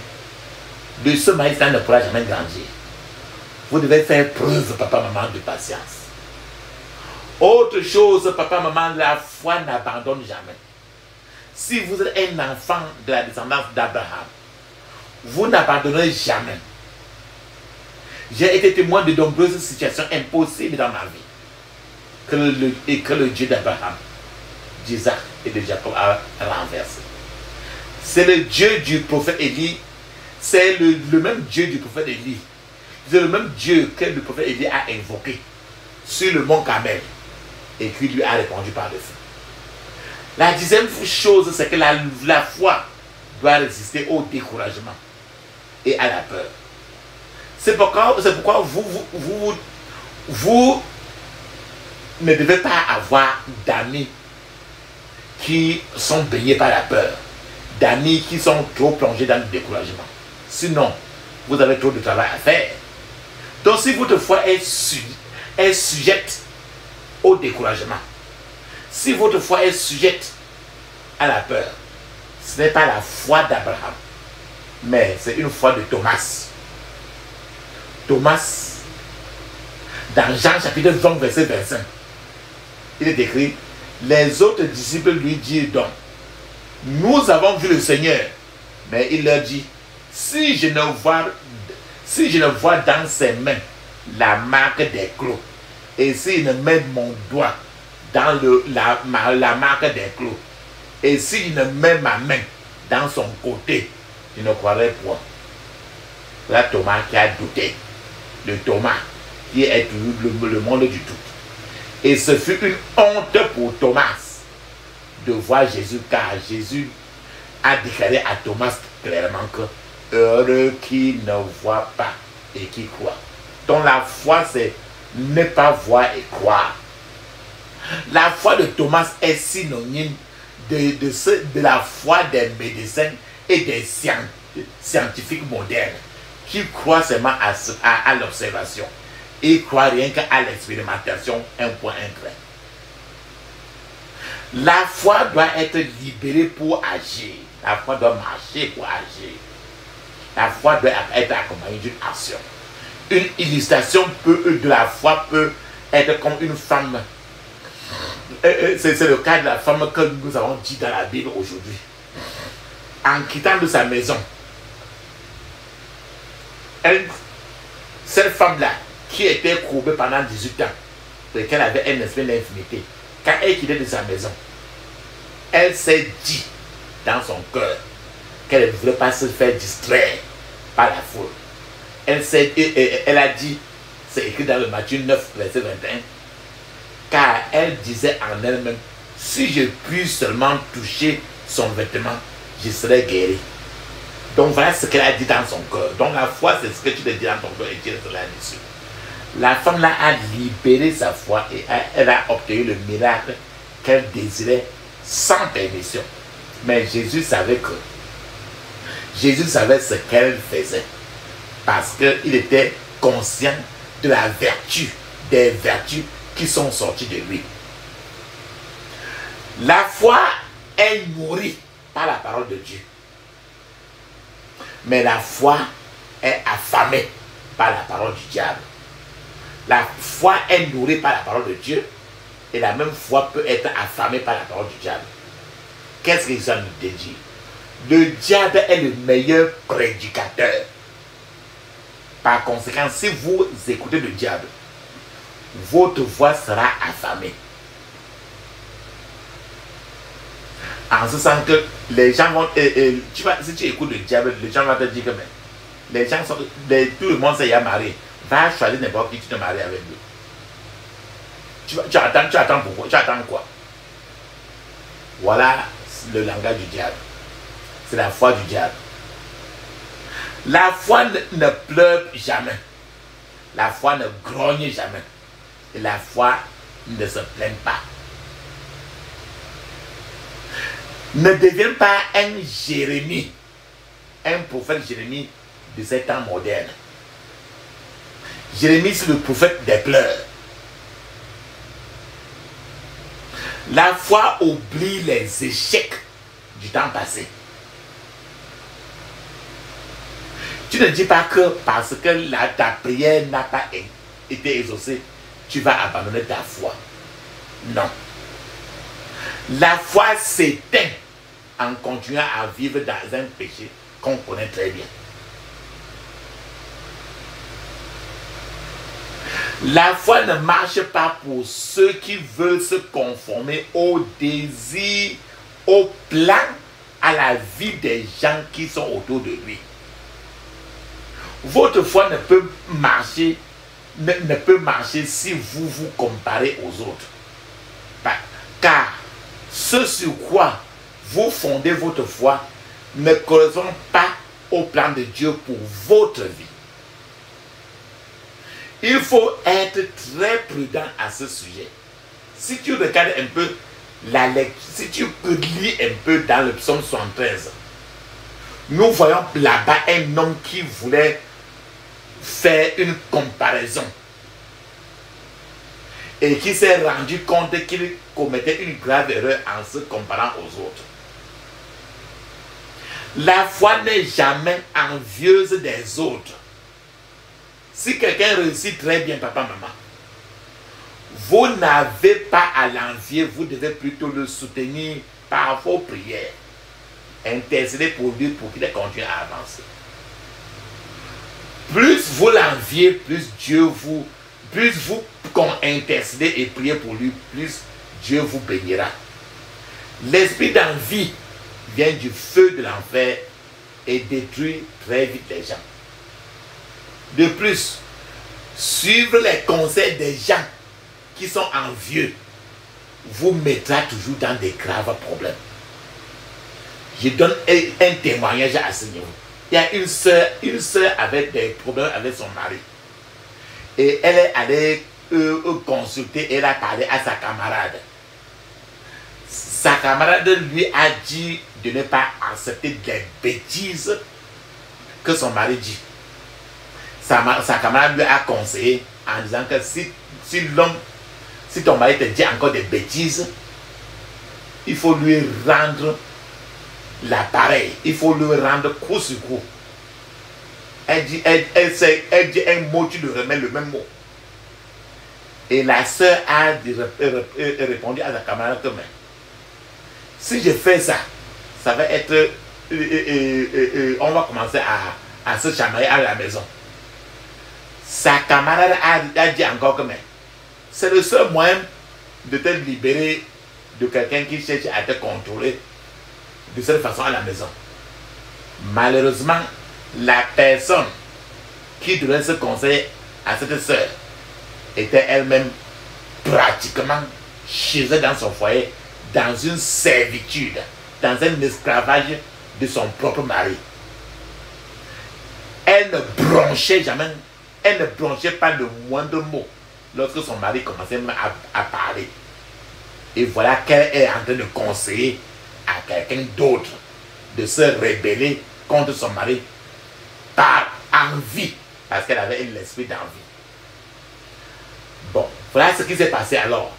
ce maïs-là ne pourra jamais grandir. Vous devez faire preuve, papa, maman, de patience. Autre chose, papa, maman, la foi n'abandonne jamais. Si vous êtes un enfant de la descendance d'Abraham, vous n'abandonnerez jamais. J'ai été témoin de nombreuses situations impossibles dans ma vie que le Dieu d'Abraham, d'Isaac et de Jacob a renversé. C'est le Dieu du prophète Élie, c'est le même Dieu du prophète Élie. C'est le même Dieu que le prophète Élie a invoqué sur le mont Carmel et qui lui a répondu par le feu. La 10e chose, c'est que la foi doit résister au découragement et à la peur. C'est pourquoi vous ne devez pas avoir d'amis qui sont baignés par la peur, d'amis qui sont trop plongés dans le découragement. Sinon, vous avez trop de travail à faire. Donc si votre foi est sujette au découragement, Si votre foi est sujette à la peur, ce n'est pas la foi d'Abraham, mais c'est une foi de Thomas. Thomas, dans Jean chapitre 20, verset 25, il est écrit, les autres disciples lui dirent donc, nous avons vu le Seigneur. Mais il leur dit, si je ne vois dans ses mains la marque des clous, et si je ne mets mon doigt dans la marque des clous, et si je ne mets ma main dans son côté, je ne croirai point. Là, Thomas qui a douté, le Thomas qui est le monde du doute. Et ce fut une honte pour Thomas de voir Jésus, car Jésus a déclaré à Thomas clairement que heureux qui ne voit pas et qui croit. Donc la foi, c'est ne pas voir et croire. La foi de Thomas est synonyme de la foi des médecins et des scientifiques modernes qui croient seulement à l'observation et croient rien qu'à l'expérimentation, un point, un trait. La foi doit être libérée pour agir. La foi doit marcher pour agir. La foi doit être accompagnée d'une action. Une illustration de la foi peut être comme une femme. C'est le cas de la femme que nous avons dit dans la Bible aujourd'hui. En quittant de sa maison, cette femme-là, qui était courbée pendant 18 ans, et qu'elle avait un esprit d'infimité, quand elle quittait de sa maison, elle s'est dit dans son cœur qu'elle ne voulait pas se faire distraire par la foule. Elle a dit, c'est écrit dans le Matthieu 9, verset 21, car elle disait en elle-même, si je puis seulement toucher son vêtement, je serai guéri. Donc voilà ce qu'elle a dit dans son cœur. Donc la foi, c'est ce que tu te dis dans ton cœur et tu es là-dessus. La femme là a libéré sa foi et elle a obtenu le miracle qu'elle désirait sans permission. Mais Jésus savait ce qu'elle faisait. Parce qu'il était conscient de la vertu, des vertus qui sont sorties de lui. La foi est nourrie par la parole de Dieu. Mais la foi est affamée par la parole du diable. La foi est nourrie par la parole de Dieu et la même foi peut être affamée par la parole du diable. Qu'est-ce que ça nous dit? Le diable est le meilleur prédicateur. Par conséquent, si vous écoutez le diable, votre voix sera affamée. En ce sens que les gens vont... si tu écoutes le diable, les gens vont te dire que les gens sont... tout le monde s'est marié. Va choisir n'importe qui, tu te maries avec lui. Tu attends pourquoi? Tu attends quoi? Voilà le langage du diable. C'est la foi du diable. La foi ne pleure jamais. La foi ne grogne jamais. Et la foi ne se plaint pas. Ne deviens pas un Jérémie, un prophète Jérémie de ces temps modernes. Jérémie, c'est le prophète des pleurs. La foi oublie les échecs du temps passé. Tu ne dis pas que parce que ta prière n'a pas été exaucée, tu vas abandonner ta foi. Non. La foi s'éteint en continuant à vivre dans un péché qu'on connaît très bien. La foi ne marche pas pour ceux qui veulent se conformer au désir, au plan, à la vie des gens qui sont autour de lui. Votre foi ne peut marcher, si vous vous comparez aux autres. Car ce sur quoi vous fondez votre foi ne correspond pas au plan de Dieu pour votre vie. Il faut être très prudent à ce sujet. Si tu regardes un peu la lecture, si tu lis un peu dans le psaume 73, nous voyons là-bas un homme qui voulait faire une comparaison. et qui s'est rendu compte qu'il commettait une grave erreur en se comparant aux autres. La foi n'est jamais envieuse des autres. Si quelqu'un réussit très bien, papa, maman, vous n'avez pas à l'envier, vous devez plutôt le soutenir par vos prières. Intercéder pour lui pour qu'il continue à avancer. Plus vous l'enviez, plus vous intercédez et priez pour lui, plus Dieu vous bénira. L'esprit d'envie vient du feu de l'enfer et détruit très vite les gens. De plus, suivre les conseils des gens qui sont envieux vous mettra toujours dans des graves problèmes. Je donne un témoignage à ce niveau. Il y a une sœur avec des problèmes avec son mari. Et elle est allée consulter et elle a parlé à sa camarade. Sa camarade lui a dit de ne pas accepter des bêtises que son mari dit. Sa camarade lui a conseillé en disant que si ton mari te dit encore des bêtises, il faut lui rendre l'appareil, il faut lui rendre coup sur coup. Elle dit un mot, tu lui remets le même mot. Et la sœur a répondu à sa camarade que si je fais ça, ça va être... on va commencer à se chamailler à la maison. Sa camarade a dit encore que c'est le seul moyen de te libérer de quelqu'un qui cherche à te contrôler de cette façon à la maison. Malheureusement, la personne qui donnait ce conseil à cette sœur était elle-même pratiquement chez elle dans son foyer, dans une servitude, dans un esclavage de son propre mari. Elle ne bronchait jamais, elle ne bronchait pas le moindre mot lorsque son mari commençait à parler. Et voilà qu'elle est en train de conseiller à quelqu'un d'autre de se rebeller contre son mari par envie, parce qu'elle avait l'esprit d'envie. Bon, voilà ce qui s'est passé alors.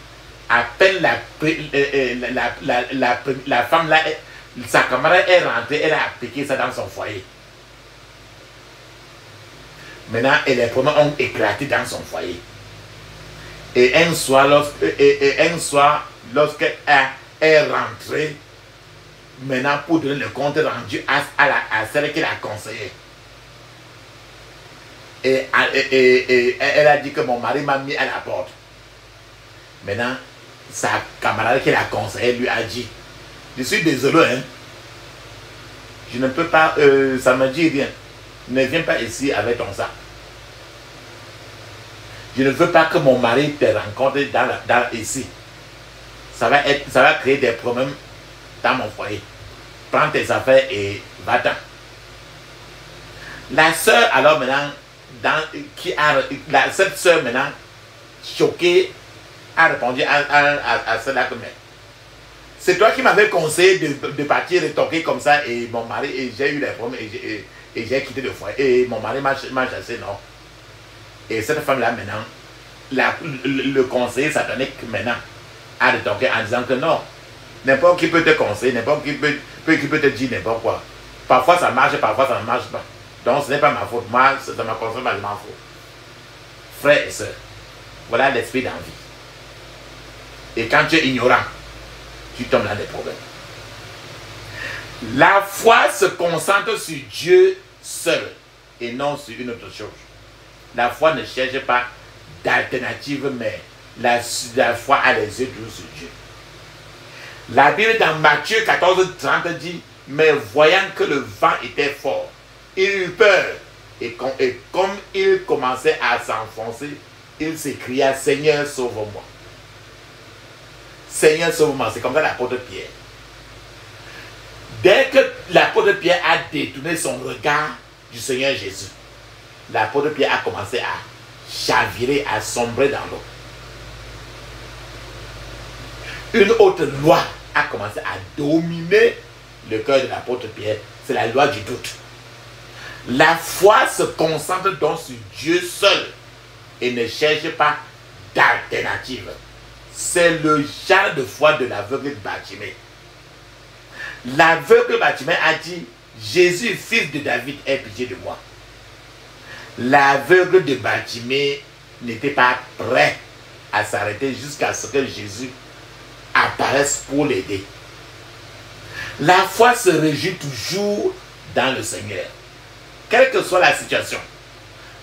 À peine la femme là, sa camarade est rentrée, elle a appliqué ça dans son foyer. Maintenant, les problèmes ont éclaté dans son foyer. Et un soir, lorsqu'elle est rentrée, maintenant pour donner le compte rendu à celle qui l'a conseillé. Et elle a dit que mon mari m'a mis à la porte. Maintenant, sa camarade qui l'a conseillé lui a dit, je suis désolé, hein. Je ne peux pas, ça ne me dit rien. Ne viens pas ici avec ton sac. Je ne veux pas que mon mari te rencontre ici. Ça va créer des problèmes dans mon foyer. Prends tes affaires et va-t'en. La sœur, alors maintenant, cette sœur maintenant, choquée, a répondu à cela comme c'est toi qui m'avais conseillé de partir et toquer comme ça et mon mari, et j'ai eu des problèmes et j'ai quitté le foyer et mon mari m'a chassé, non? Et cette femme-là maintenant, le conseiller satanique maintenant a retoqué en disant que non, n'importe qui peut te conseiller, n'importe qui peut te dire n'importe quoi. Parfois ça marche, parfois ça ne marche pas. Donc ce n'est pas ma faute, moi ça m'a conseillé, je m'en fous. Frères et sœurs, voilà l'esprit d'envie. Et quand tu es ignorant, tu tombes dans des problèmes. La foi se concentre sur Dieu seul et non sur une autre chose. La foi ne cherche pas d'alternative, mais la foi a les yeux toujours sur Dieu. La Bible dans Matthieu 14:30 dit, mais voyant que le vent était fort, il eut peur. Et comme il commençait à s'enfoncer, il s'écria, Seigneur, sauve-moi. Seigneur, sauve-moi. C'est comme ça l'apôtre Pierre. Dès que l'apôtre Pierre a détourné son regard du Seigneur Jésus, l'apôtre Pierre a commencé à chavirer, à sombrer dans l'eau. Une autre loi a commencé à dominer le cœur de l'apôtre Pierre. C'est la loi du doute. La foi se concentre donc sur Dieu seul et ne cherche pas d'alternative. C'est le genre de foi de l'aveugle Bartimée. L'aveugle Bartimée a dit, Jésus, fils de David, aie pitié de moi. L'aveugle de Bartimée n'était pas prêt à s'arrêter jusqu'à ce que Jésus apparaisse pour l'aider. La foi se réjouit toujours dans le Seigneur. Quelle que soit la situation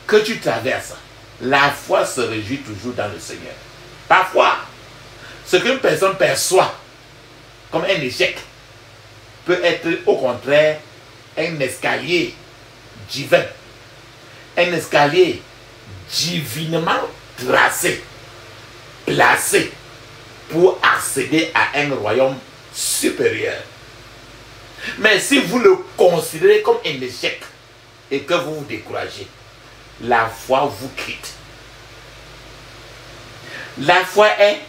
que tu traverses, la foi se réjouit toujours dans le Seigneur. Parfois, ce qu'une personne perçoit comme un échec peut être au contraire un escalier divin, un escalier divinement tracé, placé pour accéder à un royaume supérieur. Mais si vous le considérez comme un échec et que vous vous découragez, la foi vous quitte. La foi est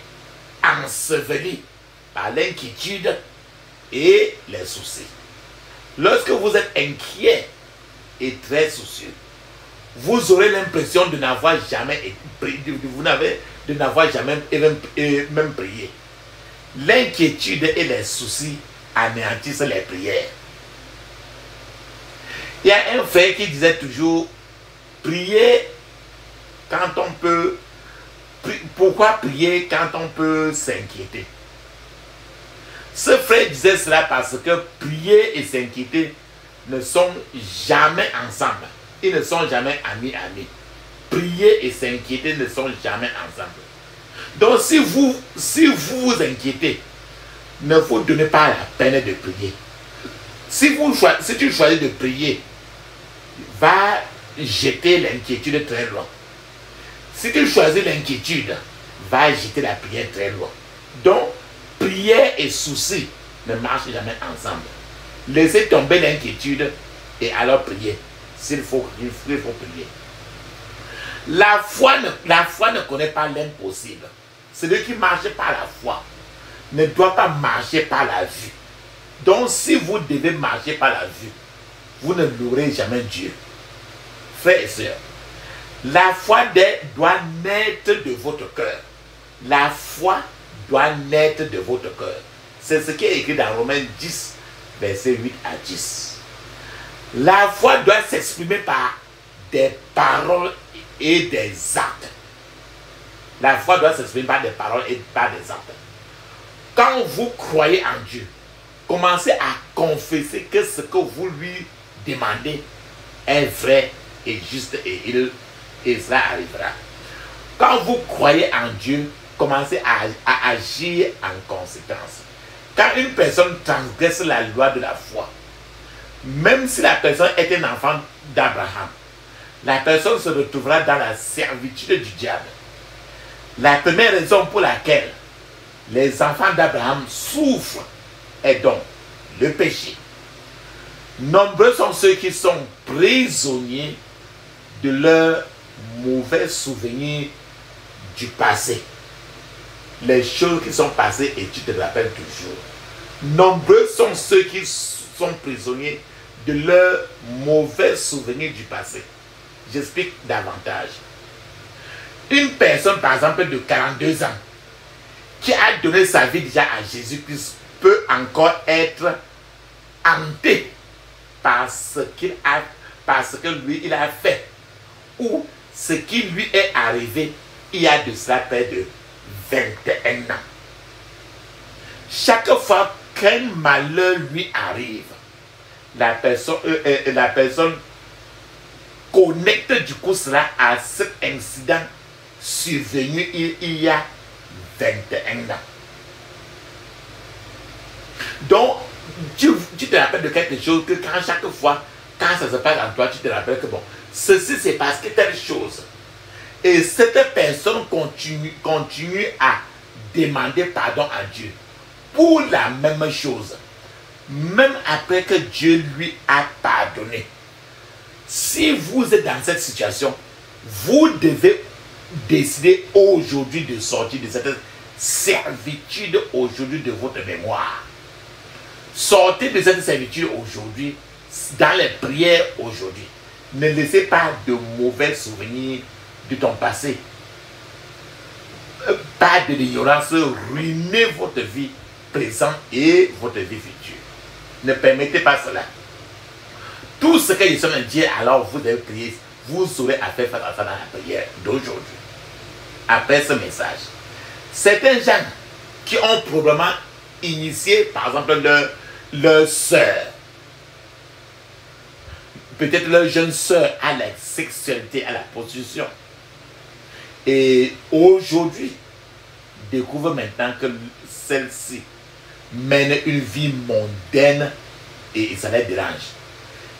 ensevelie par l'inquiétude et les soucis. Lorsque vous êtes inquiet et très soucieux, vous aurez l'impression de n'avoir jamais même prié. L'inquiétude et les soucis anéantissent les prières. Il y a un frère qui disait toujours, prier quand on peut. Pourquoi prier quand on peut s'inquiéter? Ce frère disait cela parce que prier et s'inquiéter ne sont jamais ensemble. Ils ne sont jamais amis. Prier et s'inquiéter ne sont jamais ensemble. Donc si vous vous inquiétez, ne vous donnez pas la peine de prier. Si tu choisis de prier, va jeter l'inquiétude très loin. Si tu choisis l'inquiétude, va jeter la prière très loin. Donc, prière et souci ne marchent jamais ensemble. Laissez tomber l'inquiétude et alors prier. S'il faut prier. La foi ne connaît pas l'impossible. Celui qui marche par la foi ne doit pas marcher par la vue. Donc, si vous devez marcher par la vue, vous ne louerez jamais Dieu. Frères et sœurs, la foi doit naître de votre cœur. La foi doit naître de votre cœur. C'est ce qui est écrit dans Romains 10, versets 8 à 10. La foi doit s'exprimer par des paroles et des actes. La foi doit s'exprimer par des paroles et par des actes. Quand vous croyez en Dieu, commencez à confesser que ce que vous lui demandez est vrai et juste et cela arrivera. Quand vous croyez en Dieu, commencez à agir en conséquence. Quand une personne transgresse la loi de la foi, même si la personne est un enfant d'Abraham, la personne se retrouvera dans la servitude du diable. La première raison pour laquelle les enfants d'Abraham souffrent est donc le péché. Nombreux sont ceux qui sont prisonniers de leurs mauvais souvenirs du passé. Les choses qui sont passées et tu te rappelles toujours. Nombreux sont ceux qui sont prisonniers de leurs mauvais souvenirs du passé. J'explique davantage. Une personne, par exemple, de 42 ans, qui a donné sa vie déjà à Jésus-Christ, peut encore être hanté par ce que lui il a fait, ou ce qui lui est arrivé il y a de cela près de 21 ans. Chaque fois qu'un malheur lui arrive, la personne connecte du coup cela à cet incident survenu il y a 21 ans. Donc, tu te rappelles de quelque chose que chaque fois, quand ça se passe en toi, tu te rappelles que bon, ceci c'est parce que telle chose. Et cette personne continue à demander pardon à Dieu pour la même chose. Même après que Dieu lui a pardonné. Si vous êtes dans cette situation, vous devez décider aujourd'hui de sortir de cette servitude aujourd'hui de votre mémoire. Sortez de cette servitude aujourd'hui, dans les prières aujourd'hui. Ne laissez pas de mauvais souvenirs de ton passé. par de l'ignorance, ruiner votre vie présente et votre vie future. Ne permettez pas cela. Tout ce que je suis en train de dire, alors vous devez prier. Vous aurez à faire face à ça dans la prière d'aujourd'hui. Après ce message. Certains gens qui ont probablement initié, par exemple, leur soeur, peut-être leur jeune soeur à la sexualité, à la prostitution. Et aujourd'hui, découvre maintenant que celle-ci mène une vie mondaine et ça les dérange.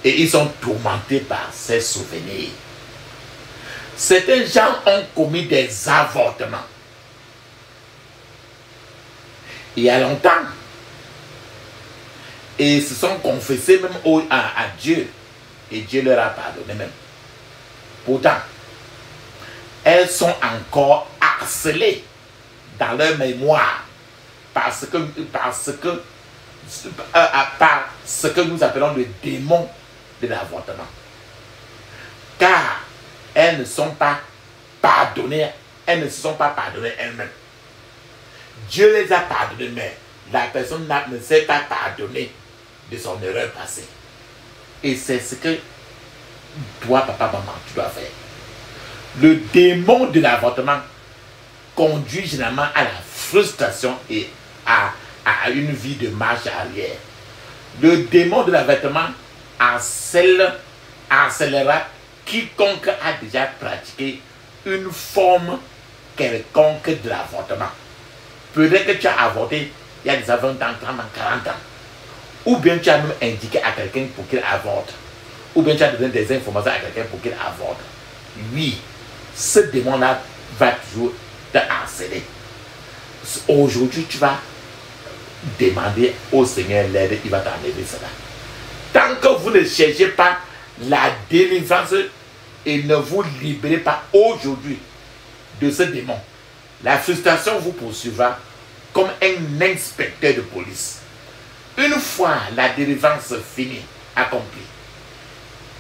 Et ils sont tourmentés par ces souvenirs. Certains gens ont commis des avortements. Il y a longtemps. Et se sont confessés même à Dieu. Et Dieu leur a pardonné même. Pourtant, elles sont encore harcelées dans leur mémoire parce que nous appelons le démon de l'avortement. Car elles ne sont pas pardonnées, elles ne se sont pas pardonnées elles-mêmes. Dieu les a pardonnées, mais la personne ne s'est pas pardonnée de son erreur passée. Et c'est ce que toi, papa, maman, tu dois faire. Le démon de l'avortement conduit généralement à la frustration et à une vie de marche arrière. Le démon de l'avortement harcèlera quiconque a déjà pratiqué une forme quelconque de l'avortement. Peut-être que tu as avorté il y a déjà 20 ans, 30 ans, 40 ans. Ou bien tu as même indiqué à quelqu'un pour qu'il avorte. Ou bien tu as donné des informations à quelqu'un pour qu'il avorte. Oui, ce démon-là va toujours te harceler. Aujourd'hui, tu vas demander au Seigneur l'aide, il va t'enlever cela. Tant que vous ne cherchez pas la délivrance et ne vous libérez pas aujourd'hui de ce démon, la frustration vous poursuivra comme un inspecteur de police. Une fois la délivrance finie, accomplie,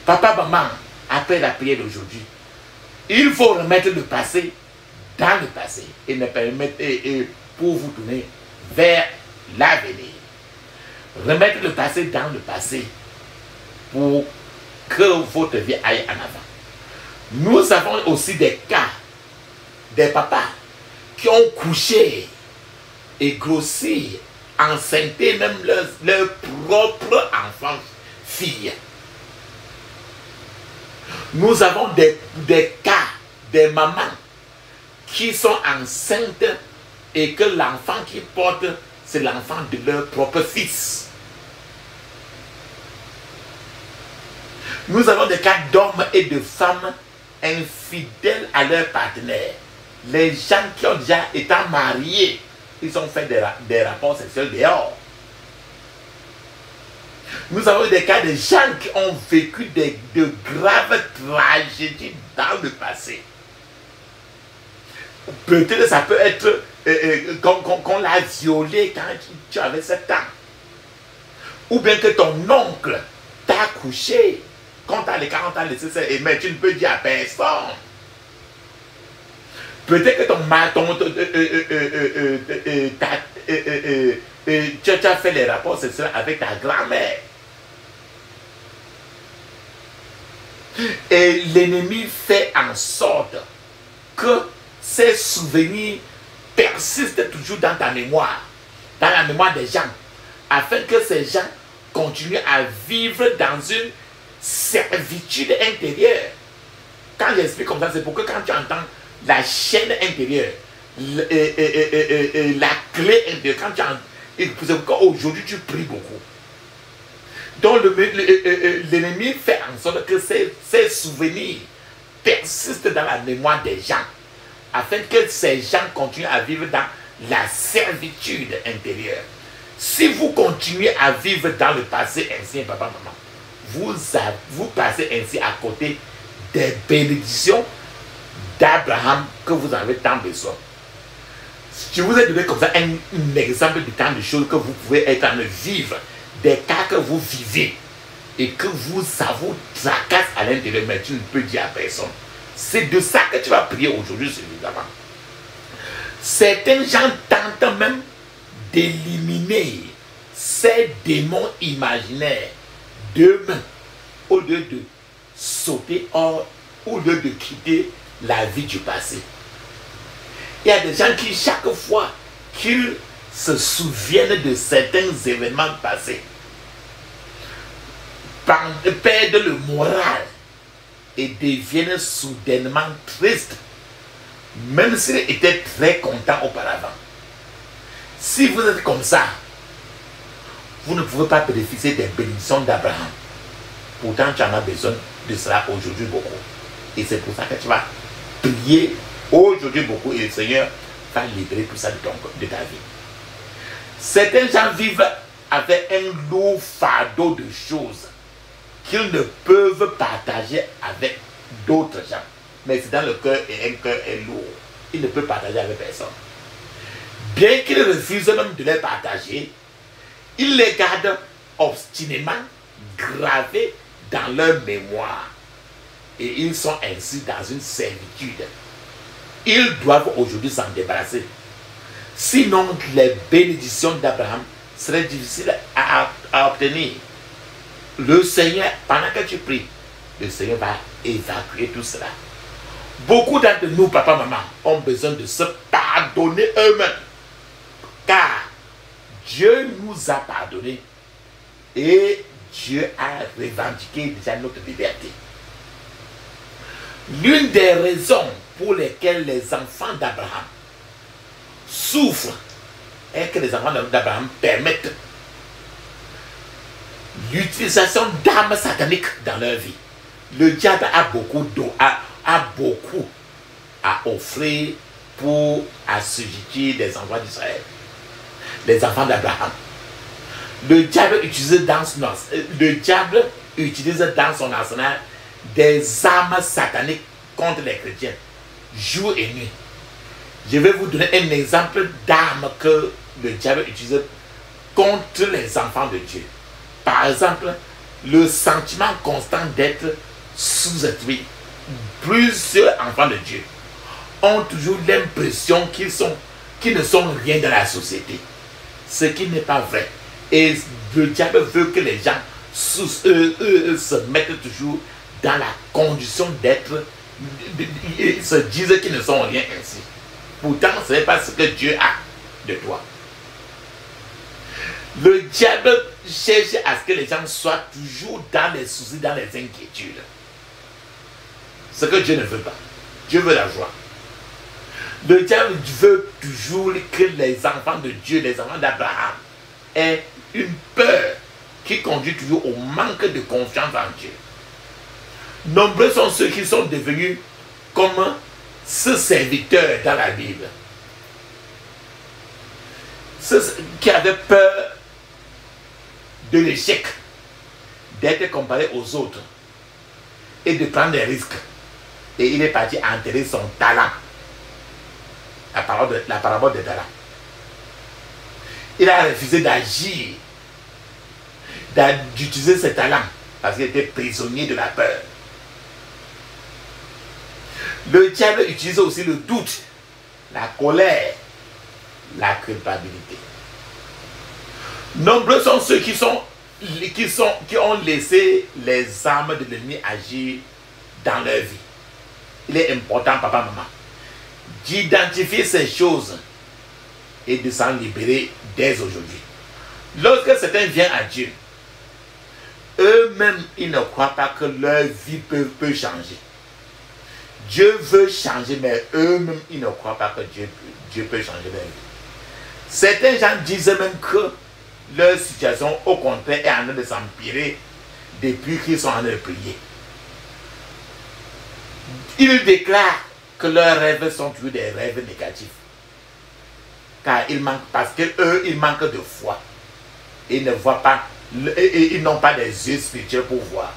papa, maman, après la prière d'aujourd'hui, il faut remettre le passé dans le passé et ne permettre pour vous tourner vers l'avenir. Remettre le passé dans le passé pour que votre vie aille en avant. Nous avons aussi des cas, des papas qui ont couché et grossi, enceinté même leur propre enfant, fille. Nous avons des cas, des mamans qui sont enceintes et que l'enfant qui porte, c'est l'enfant de leur propre fils. Nous avons des cas d'hommes et de femmes infidèles à leur partenaire. Les gens qui ont déjà été mariés, ils ont fait des rapports sexuels dehors. Nous avons des cas de gens qui ont vécu de graves tragédies dans le passé. Peut-être ça peut être qu'on l'a violé quand tu avais 7 ans. Ou bien que ton oncle t'a couché quand tu as les 40 ans laissé ça, mais tu ne peux dire à personne. Peut-être que tu as fait les rapports sexuels avec ta grand-mère. Et l'ennemi fait en sorte que ces souvenirs persistent toujours dans ta mémoire, dans la mémoire des gens, afin que ces gens continuent à vivre dans une servitude intérieure. Quand j'explique comme ça, c'est pour que quand tu entends la chaîne intérieure, la clé intérieure, quand tu entends, c'est pourquoi aujourd'hui tu pries beaucoup. Donc l'ennemi fait en sorte que ces souvenirs persistent dans la mémoire des gens, afin que ces gens continuent à vivre dans la servitude intérieure. Si vous continuez à vivre dans le passé ainsi, papa, maman, vous passez ainsi à côté des bénédictions d'Abraham que vous avez tant besoin. Je vous ai donné comme ça un exemple de tant de choses que vous pouvez être en train de vivre, des cas que vous vivez et que ça vous tracasse à l'intérieur, mais tu ne peux dire à personne. C'est de ça que tu vas prier aujourd'hui, évidemment. Certains gens tentent même d'éliminer ces démons imaginaires d'eux-mêmes au lieu de sauter hors, au lieu de quitter la vie du passé. Il y a des gens qui, chaque fois qu'ils se souviennent de certains événements passés, perdent le moral et deviennent soudainement tristes, même s'ils étaient très contents auparavant. Si vous êtes comme ça, vous ne pouvez pas bénéficier des bénédictions d'Abraham. Pourtant, tu en as besoin de cela aujourd'hui beaucoup. Et c'est pour ça que tu vas prier aujourd'hui beaucoup et le Seigneur va libérer tout ça de ta vie. Certains gens vivent avec un lourd fardeau de choses qu'ils ne peuvent partager avec d'autres gens. Mais c'est dans le cœur et un cœur est lourd. Ils ne peuvent partager avec personne. Bien qu'ils refusent même de les partager, ils les gardent obstinément gravés dans leur mémoire. Et ils sont ainsi dans une servitude. Ils doivent aujourd'hui s'en débarrasser. Sinon, les bénédictions d'Abraham seraient difficiles à obtenir. Le Seigneur, pendant que tu pries, le Seigneur va évacuer tout cela. Beaucoup d'entre nous, papa, maman, ont besoin de se pardonner eux-mêmes. Car Dieu nous a pardonné et Dieu a revendiqué déjà notre liberté. L'une des raisons pour lesquelles les enfants d'Abraham souffrent est que les enfants d'Abraham permettent l'utilisation d'armes sataniques dans leur vie. Le diable a beaucoup à offrir pour assujettir les enfants d'Israël, les enfants d'Abraham. Le diable utilise dans son arsenal des armes sataniques contre les chrétiens, jour et nuit. Je vais vous donner un exemple d'armes que le diable utilise contre les enfants de Dieu. Par exemple, le sentiment constant d'être sous-élevé. Plusieurs enfants de Dieu ont toujours l'impression qu'ils ne sont rien dans la société. Ce qui n'est pas vrai. Et le diable veut que les gens se mettent toujours dans la condition d'être, se disent qu'ils ne sont rien ainsi. Pourtant, ce n'est pas ce que Dieu a de toi. Le diable cherche à ce que les gens soient toujours dans les soucis, dans les inquiétudes. Ce que Dieu ne veut pas. Dieu veut la joie. Le diable veut toujours que les enfants de Dieu, les enfants d'Abraham, aient une peur qui conduit toujours au manque de confiance en Dieu. Nombreux sont ceux qui sont devenus comme ce serviteur dans la Bible. Ceux qui avaient peur de l'échec, d'être comparé aux autres et de prendre des risques. Et il est parti enterrer son talent. La parabole de talent. Il a refusé d'agir, d'utiliser ses talents parce qu'il était prisonnier de la peur. Le diable utilise aussi le doute, la colère, la culpabilité. Nombreux sont ceux qui ont laissé les armes de l'ennemi agir dans leur vie. Il est important, papa, maman, d'identifier ces choses et de s'en libérer dès aujourd'hui. Lorsque certains viennent à Dieu, eux-mêmes, ils ne croient pas que leur vie peut changer. Dieu veut changer, mais eux-mêmes, ils ne croient pas que Dieu peut changer leur vie. Certains gens disent même que leur situation, au contraire, est en train de s'empirer depuis qu'ils sont en train de prier. Ils déclarent que leurs rêves sont toujours des rêves négatifs. Car parce qu'eux, ils manquent de foi. Ils ne voient pas, ils n'ont pas des yeux spirituels pour voir.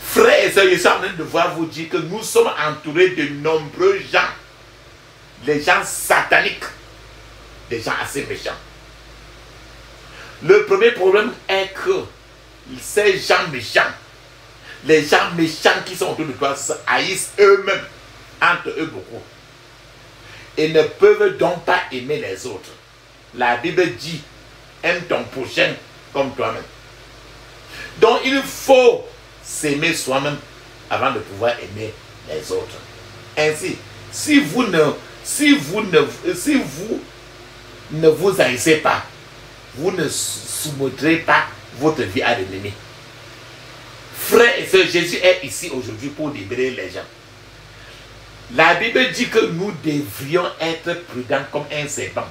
Frères et sœurs, je suis en train de vous dire que nous sommes entourés de nombreux gens. Les gens sataniques. Des gens assez méchants. Le premier problème est que ces gens méchants, les gens méchants qui sont autour de toi, se haïssent eux-mêmes, entre eux beaucoup. et ne peuvent donc pas aimer les autres. La Bible dit, aime ton prochain comme toi-même. Donc il faut s'aimer soi-même avant de pouvoir aimer les autres. Ainsi, si vous ne vous haïssez pas, vous ne soumettrez pas votre vie à l'ennemi. Frères et sœurs, Jésus est ici aujourd'hui pour libérer les gens. La Bible dit que nous devrions être prudents comme un serpent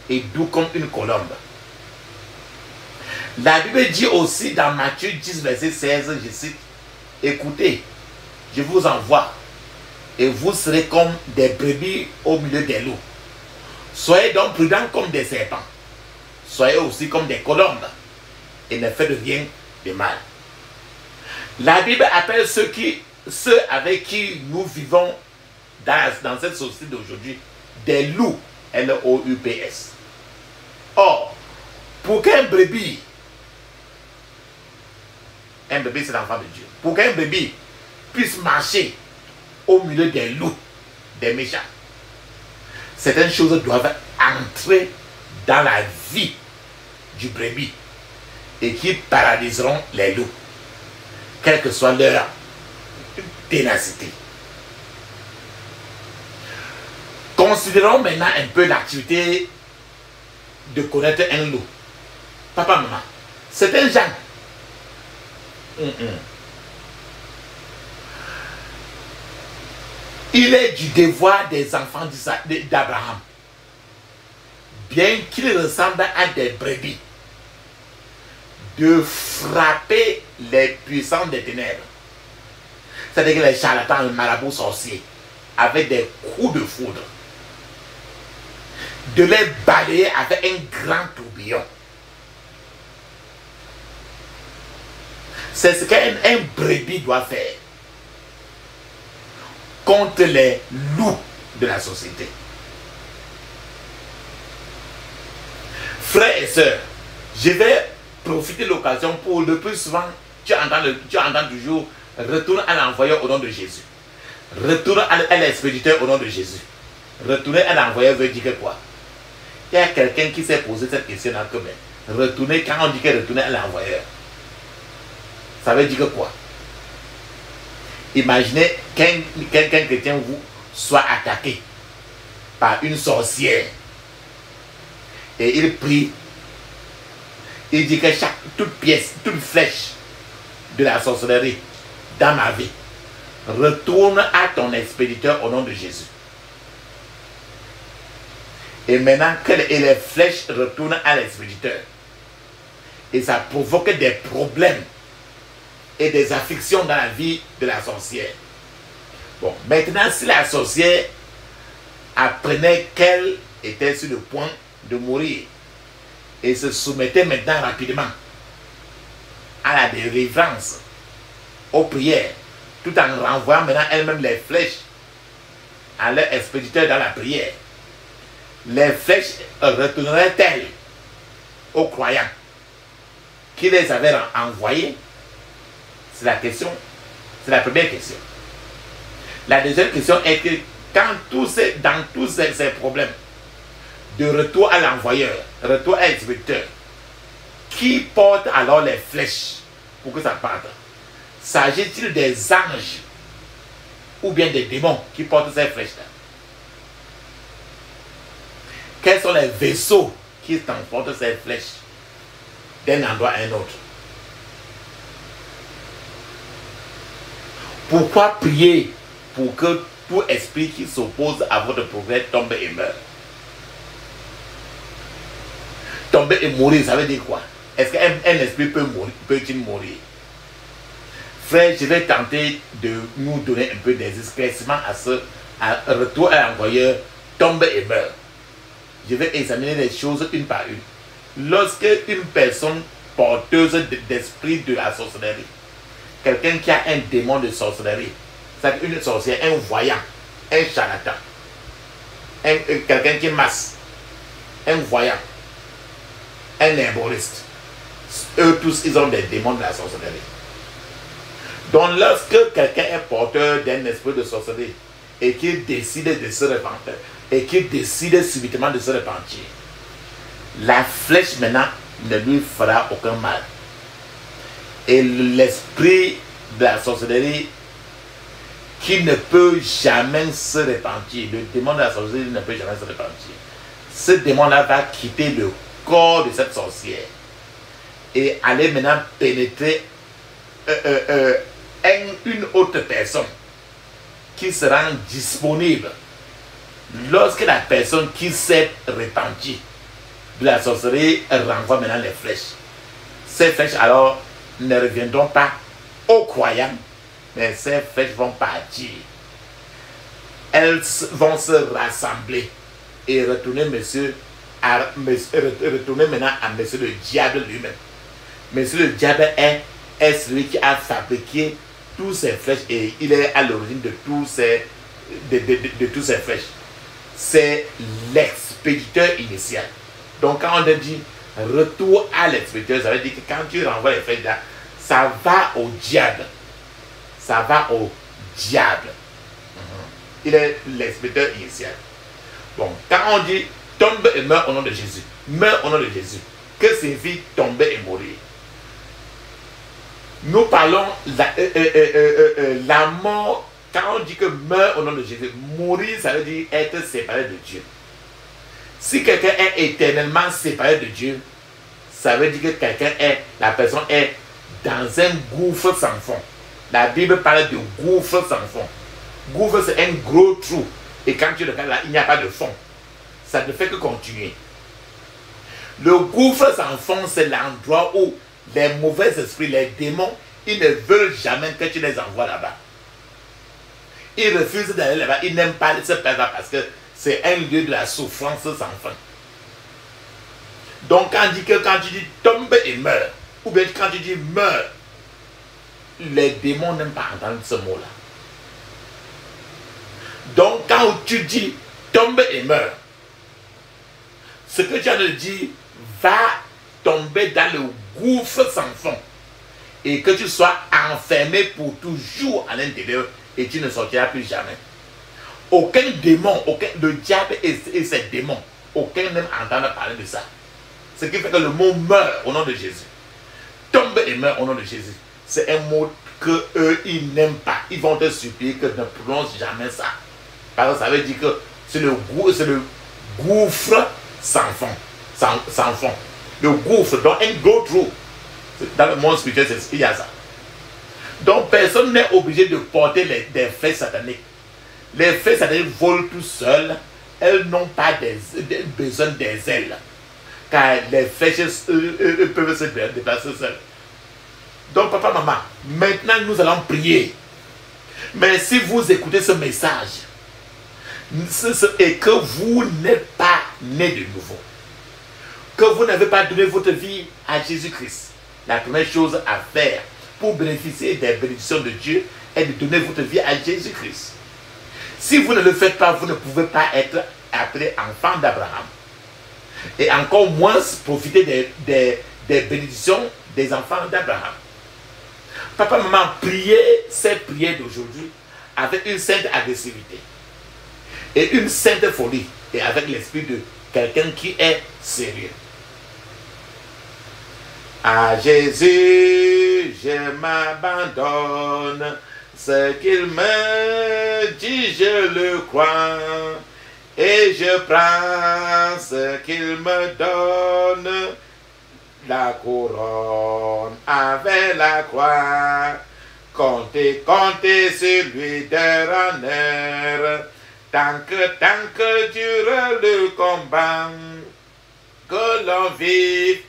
et doux comme une colombe. La Bible dit aussi dans Matthieu 10, verset 16, je cite, « Écoutez, je vous envoie et vous serez comme des brebis au milieu des loups. Soyez donc prudents comme des serpents. Soyez aussi comme des colombes et ne faites rien de mal. » La Bible appelle ceux avec qui nous vivons dans cette société d'aujourd'hui des loups, L-O-U-P-S. Or, pour qu'un brebis c'est l'enfant de Dieu, pour qu'un brebis puisse marcher au milieu des loups, des méchants, certaines choses doivent entrer dans la vie du brebis et qui paralyseront les loups, quelle que soit leur ténacité. Considérons maintenant un peu l'activité de connaître un loup. Papa, maman, certains gens, il est du devoir des enfants d'Abraham, bien qu'ils ressemblent à des brebis, de frapper les puissants des ténèbres, c'est-à-dire les charlatans, les marabouts sorciers, avec des coups de foudre, de les balayer avec un grand tourbillon. C'est ce qu'un brebis doit faire contre les loups de la société. Frères et sœurs, je vais profiter de l'occasion pour le plus souvent, tu entends toujours, retourne à l'envoyeur au nom de Jésus. Retourne à l'expéditeur au nom de Jésus. Retourner à l'envoyeur veut dire que quoi? Il y a quelqu'un qui s'est posé cette question dans le même. Retourner, quand on dit que retourner à l'envoyeur, ça veut dire que quoi? Imaginez qu'un chrétien vous soit attaqué par une sorcière et il prie. Il dit que toute pièce, toute flèche de la sorcellerie dans ma vie retourne à ton expéditeur au nom de Jésus. Et maintenant que les flèches retournent à l'expéditeur, et ça provoque des problèmes et des afflictions dans la vie de la sorcière. Bon, maintenant si la sorcière apprenait qu'elle était sur le point de mourir et se soumettait maintenant rapidement à la délivrance, aux prières, tout en renvoyant maintenant elle-même les flèches à leur expéditeur dans la prière, les flèches retourneraient-elles aux croyants qui les avaient envoyés? C'est la question, c'est la première question. La deuxième question est que dans tous ces problèmes de retour à l'envoyeur, retour à l'expéditeur, qui porte alors les flèches pour que ça parte? S'agit-il des anges ou bien des démons qui portent ces flèches-là? Quels sont les vaisseaux qui transportent ces flèches d'un endroit à un autre? Pourquoi prier pour que tout esprit qui s'oppose à votre progrès tombe et meure? Tomber et mourir, ça veut dire quoi? Est-ce qu'un esprit peut-il mourir? Frère, je vais tenter de nous donner un peu des éclaircissements à retour à l'envoyeur, tombe et meurt. Je vais examiner les choses une par une. Lorsque une personne porteuse d'esprit de la sorcellerie, quelqu'un qui a un démon de sorcellerie, c'est une sorcière, un voyant, un charlatan, quelqu'un qui masse, un voyant, un herboriste, eux tous ils ont des démons de la sorcellerie. Donc lorsque quelqu'un est porteur d'un esprit de sorcellerie et qu'il décide de se et qu'il décide subitement de se repentir, la flèche maintenant ne lui fera aucun mal. Et l'esprit de la sorcellerie qui ne peut jamais se repentir, le démon de la sorcellerie ne peut jamais se repentir. Ce démon-là va quitter le corps de cette sorcière et aller maintenant pénétrer une autre personne qui se rend disponible lorsque la personne qui s'est repentie de la sorcellerie renvoie maintenant les flèches. Ces flèches alors ne reviendront pas aux croyants, mais ces flèches vont partir. Elles vont se rassembler et retourner retourner maintenant à monsieur le diable lui-même. Monsieur le diable est celui qui a fabriqué tous ces flèches et il est à l'origine de tous ces flèches. C'est l'expéditeur initial. Donc quand on dit retour à l'expéditeur, ça veut dire que quand tu renvoies les flèches là, ça va au diable. Ça va au diable. Il est l'expéditeur initial. Bon, quand on dit tombe et meurt au nom de Jésus, meurt au nom de Jésus, que signifie tomber et mourir? Nous parlons la mort. Quand on dit que meurt au nom de Jésus, mourir, ça veut dire être séparé de Dieu. Si quelqu'un est éternellement séparé de Dieu, ça veut dire que la personne est dans un gouffre sans fond. La Bible parle de gouffre sans fond. Gouffre, c'est un gros trou. Et quand tu regardes là, il n'y a pas de fond. Ça ne fait que continuer. Le gouffre sans fond, c'est l'endroit où les mauvais esprits, les démons, ils ne veulent jamais que tu les envoies là-bas. Ils refusent d'aller là-bas. Ils n'aiment pas ce place-là parce que c'est un lieu de la souffrance sans fin. Donc quand tu dis tombe et meurt, ou bien quand tu dis meurt, les démons n'aiment pas entendre ce mot-là. Donc quand tu dis tombe et meurt, ce que tu as de dire va tomber dans le gouffre sans fond et que tu sois enfermé pour toujours à l'intérieur et tu ne sortiras plus jamais. Aucun démon, le diable et ses démons, aucun n'aime entendre parler de ça. Ce qui fait que le mot meurt au nom de Jésus. Tombe et meurt au nom de Jésus. C'est un mot que eux ils n'aiment pas. Ils vont te supplier que ne prononce jamais ça. Parce que ça veut dire que c'est le gouffre sans fond. Sans fond. Le gouffre, donc un go through. Dans le monde spirituel, il y a ça. Donc personne n'est obligé de porter des flèches sataniques. Les flèches sataniques volent tout seules. Elles n'ont pas besoin des ailes. Car les flèches peuvent se déplacer seules. Donc papa, maman, maintenant nous allons prier. Mais si vous écoutez ce message et que vous n'êtes pas né de nouveau, que vous n'avez pas donné votre vie à Jésus-Christ, la première chose à faire pour bénéficier des bénédictions de Dieu est de donner votre vie à Jésus-Christ. Si vous ne le faites pas, vous ne pouvez pas être appelé enfant d'Abraham. Et encore moins profiter des bénédictions des enfants d'Abraham. Papa, maman, priez ces prières d'aujourd'hui avec une sainte agressivité et une sainte folie et avec l'esprit de quelqu'un qui est sérieux. À Jésus, je m'abandonne. Ce qu'il me dit, je le crois. Et je prends ce qu'il me donne. La couronne avec la croix. Comptez, comptez celui de honneur. Tant que dure le combat. Que l'on vive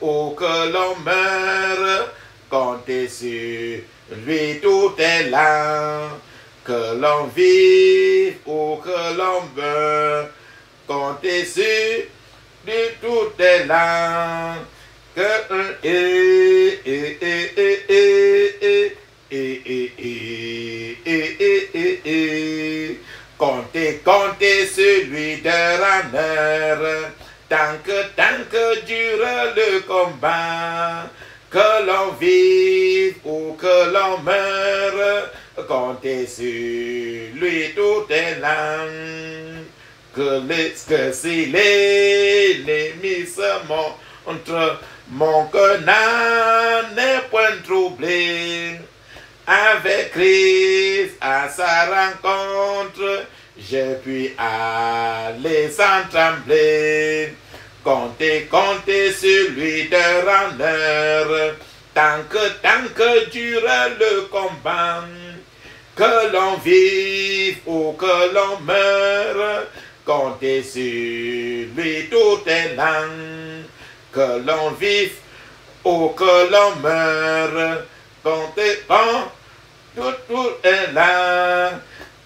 ou que l'on meure, comptez sur lui, tout est là. Que l'on vive ou que l'on meure, comptez sur lui, tout est là. Comptez, comptez celui de honneur. Tant que dure le combat, que l'on vive ou que l'on meure, comptez sur lui, tout est là. que si l'ennemi se montre, mon cœur n'est point troublé. Avec Christ à sa rencontre, je puis aller sans trembler. Comptez sur lui de rendeur, tant que dure le combat. Que l'on vive ou que l'on meure, comptez sur lui tout est là. Que l'on vive ou que l'on meure, comptez tout est là.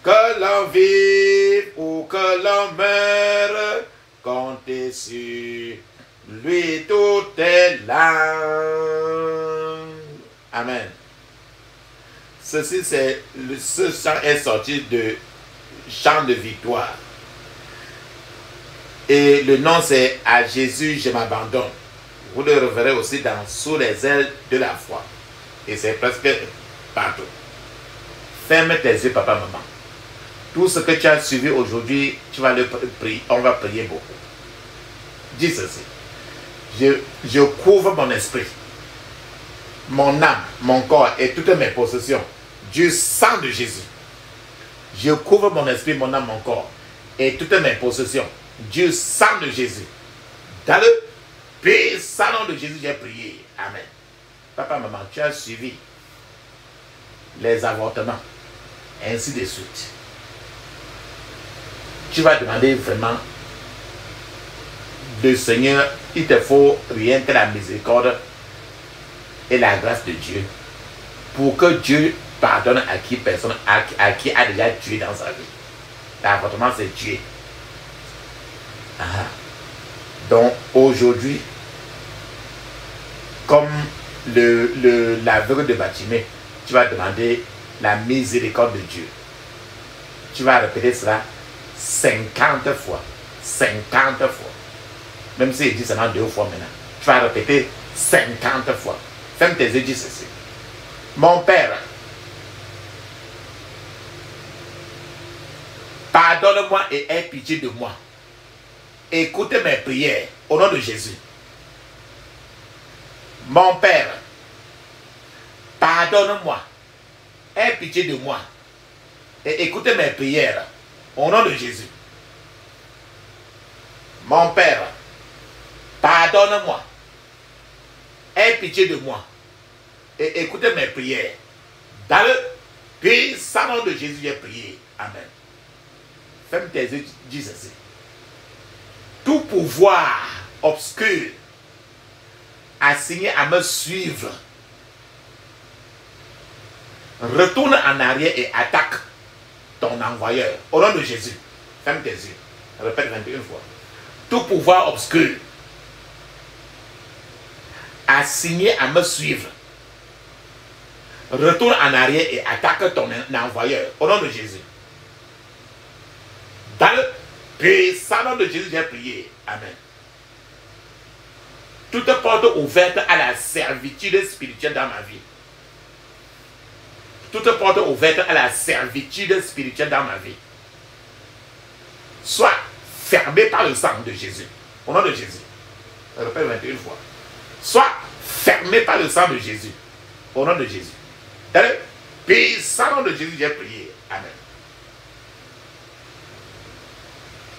Que l'on vive ou que l'on meure, comptez sur lui tout est là. Amen. Ce chant est sorti de chant de victoire. Et le nom c'est à Jésus je m'abandonne. Vous le reverrez aussi dans Sous les ailes de la foi. Et c'est presque partout. Ferme tes yeux, papa, maman. Tout ce que tu as suivi aujourd'hui, tu vas le prier. On va prier beaucoup. Dis ceci. Je couvre mon esprit, mon âme, mon corps et toutes mes possessions du sang de Jésus. Je couvre mon esprit, mon âme, mon corps et toutes mes possessions du sang de Jésus. Dans le puissant nom de Jésus, j'ai prié. Amen. Papa, maman, tu as suivi les avortements, ainsi de suite. Tu vas demander vraiment le Seigneur, il te faut rien que la miséricorde et la grâce de Dieu pour que Dieu pardonne à qui personne, à qui a déjà tué dans sa vie. L'avortement, c'est tuer. Donc aujourd'hui, comme l'aveugle de Bartimée, tu vas demander la miséricorde de Dieu. Tu vas répéter cela 50 fois. 50 fois. Même si il dit seulement 2 fois maintenant. Tu vas répéter 50 fois. Ferme tes yeux, dis ceci. Mon Père, pardonne-moi et aie pitié de moi. Écoutez mes prières au nom de Jésus. Mon Père, pardonne-moi, aie pitié de moi et écoutez mes prières au nom de Jésus. Mon Père, pardonne-moi, aie pitié de moi et écoutez mes prières. Dans le puissant nom de Jésus, j'ai prié. Amen. Ferme tes yeux, dis ceci. Tout pouvoir obscur assigné à me suivre retourne en arrière et attaque ton envoyeur. Au nom de Jésus, ferme tes yeux. Répète 21 fois. Tout pouvoir obscur assigné à me suivre retourne en arrière et attaque ton envoyeur. Au nom de Jésus. Dans le puissant nom de Jésus, j'ai prié. Amen. Toute porte ouverte à la servitude spirituelle dans ma vie. Toute porte ouverte à la servitude spirituelle dans ma vie. Soit fermée par le sang de Jésus. Au nom de Jésus. Je répète 21 fois. Soit fermée par le sang de Jésus. Au nom de Jésus. Dans le puissant nom de Jésus, j'ai prié. Amen.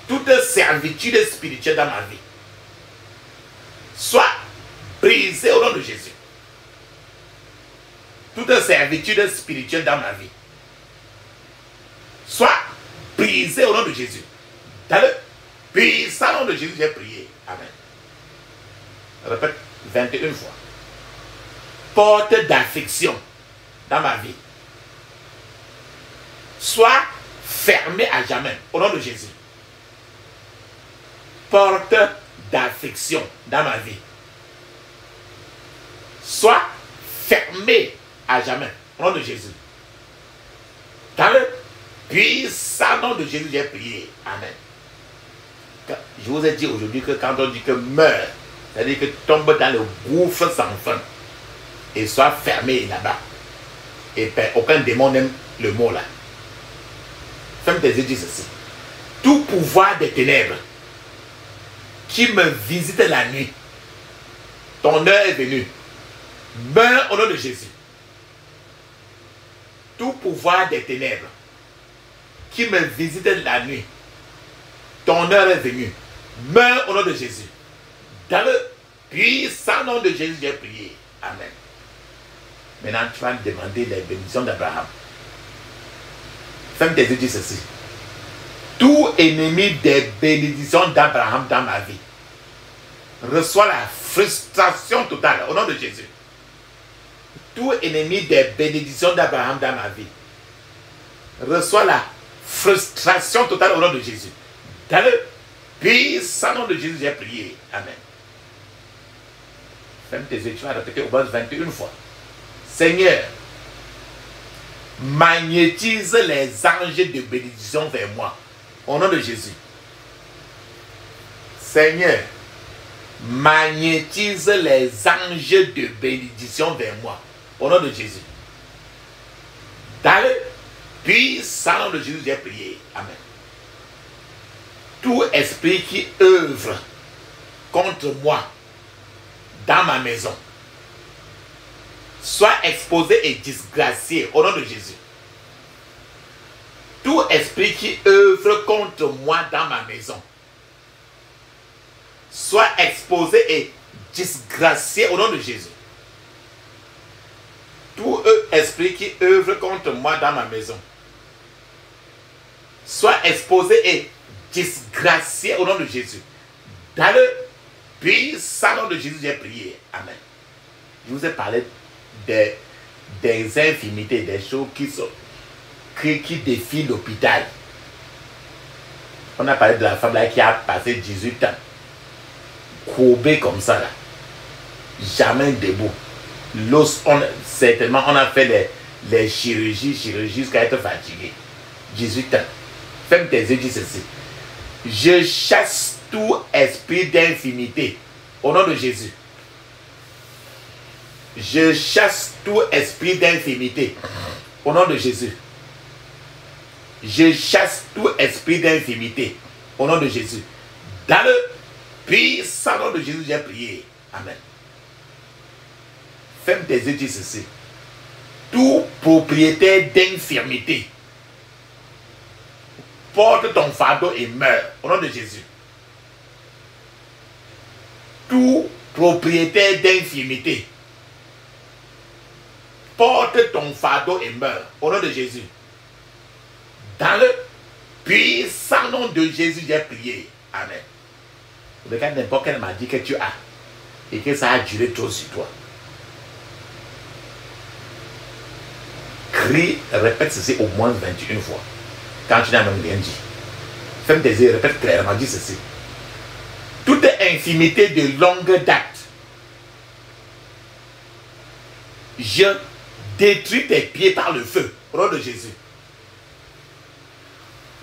Toute servitude spirituelle dans ma vie soit brisée au nom de Jésus. Toute servitude spirituelle dans ma vie soit brisée au nom de Jésus. Dans le puissant nom de Jésus, j'ai prié. Amen. Répète 21 fois. Porte d'affliction dans ma vie soit fermée à jamais au nom de Jésus. Porte d'affliction dans ma vie soit fermée à jamais au nom de Jésus. Dans le puissant nom de Jésus, j'ai prié. Amen. Je vous ai dit aujourd'hui que quand on dit que meurt, c'est-à-dire que tombe dans le gouffre sans fin et soit fermé là-bas. Et aucun démon n'aime le mot là. Ferme tes yeux, dis ceci. tout pouvoir des ténèbres qui me visite la nuit, ton heure est venue. Meurs au nom de Jésus. Tout pouvoir des ténèbres qui me visite la nuit, ton heure est venue. Meurs au nom de Jésus. Dans le puissant nom de Jésus, j'ai prié. Amen. Maintenant, tu vas me demander les bénédictions d'Abraham. Ferme tes yeux, dis ceci. Tout ennemi des bénédictions d'Abraham dans ma vie reçoit la frustration totale au nom de Jésus. Tout ennemi des bénédictions d'Abraham dans ma vie reçoit la frustration totale au nom de Jésus. Dans le puissant nom de Jésus, j'ai prié. Amen. Ferme tes yeux, tu vas répéter au moins 21 fois. Seigneur, magnétise les anges de bénédiction vers moi. Au nom de Jésus. Seigneur, magnétise les anges de bénédiction vers moi. Au nom de Jésus. Dans le puissant nom de Jésus, j'ai prié. Amen. Tout esprit qui œuvre contre moi dans ma maison soit exposé et disgracié au nom de Jésus. Tout esprit qui œuvre contre moi dans ma maison soit exposé et disgracié au nom de Jésus. Tout esprit qui œuvre contre moi dans ma maison soit exposé et disgracié au nom de Jésus. Dans le puissant nom de Jésus, j'ai prié. Amen. Je vous ai parlé des infimités, des choses qui défient l'hôpital. On a parlé de la femme là qui a passé 18 ans courbée comme ça là, jamais debout. L'os, certainement on a fait les chirurgies jusqu'à être fatigué. 18 ans. Ferme tes yeux, dis ceci. Je chasse tout esprit d'infimité au nom de Jésus. Je chasse tout esprit d'infimité au nom de Jésus. Je chasse tout esprit d'infimité au nom de Jésus. Dans le puissant nom de Jésus, j'ai prié. Amen. Ferme tes yeux, dis ceci. Tout propriétaire d'infirmité porte ton fardeau et meurt au nom de Jésus. Tout propriétaire d'infirmité porte ton fardeau et meurt au nom de Jésus. Dans le puissant nom de Jésus, j'ai prié. Amen. Regarde n'importe quelle maladie que tu as et que ça a duré trop sur toi. Crie, répète ceci au moins 21 fois. Quand tu n'as même rien dit. Ferme tes yeux, répète clairement, dis ceci. Toute infimité de longue date, je détruis tes pieds par le feu, au nom de Jésus.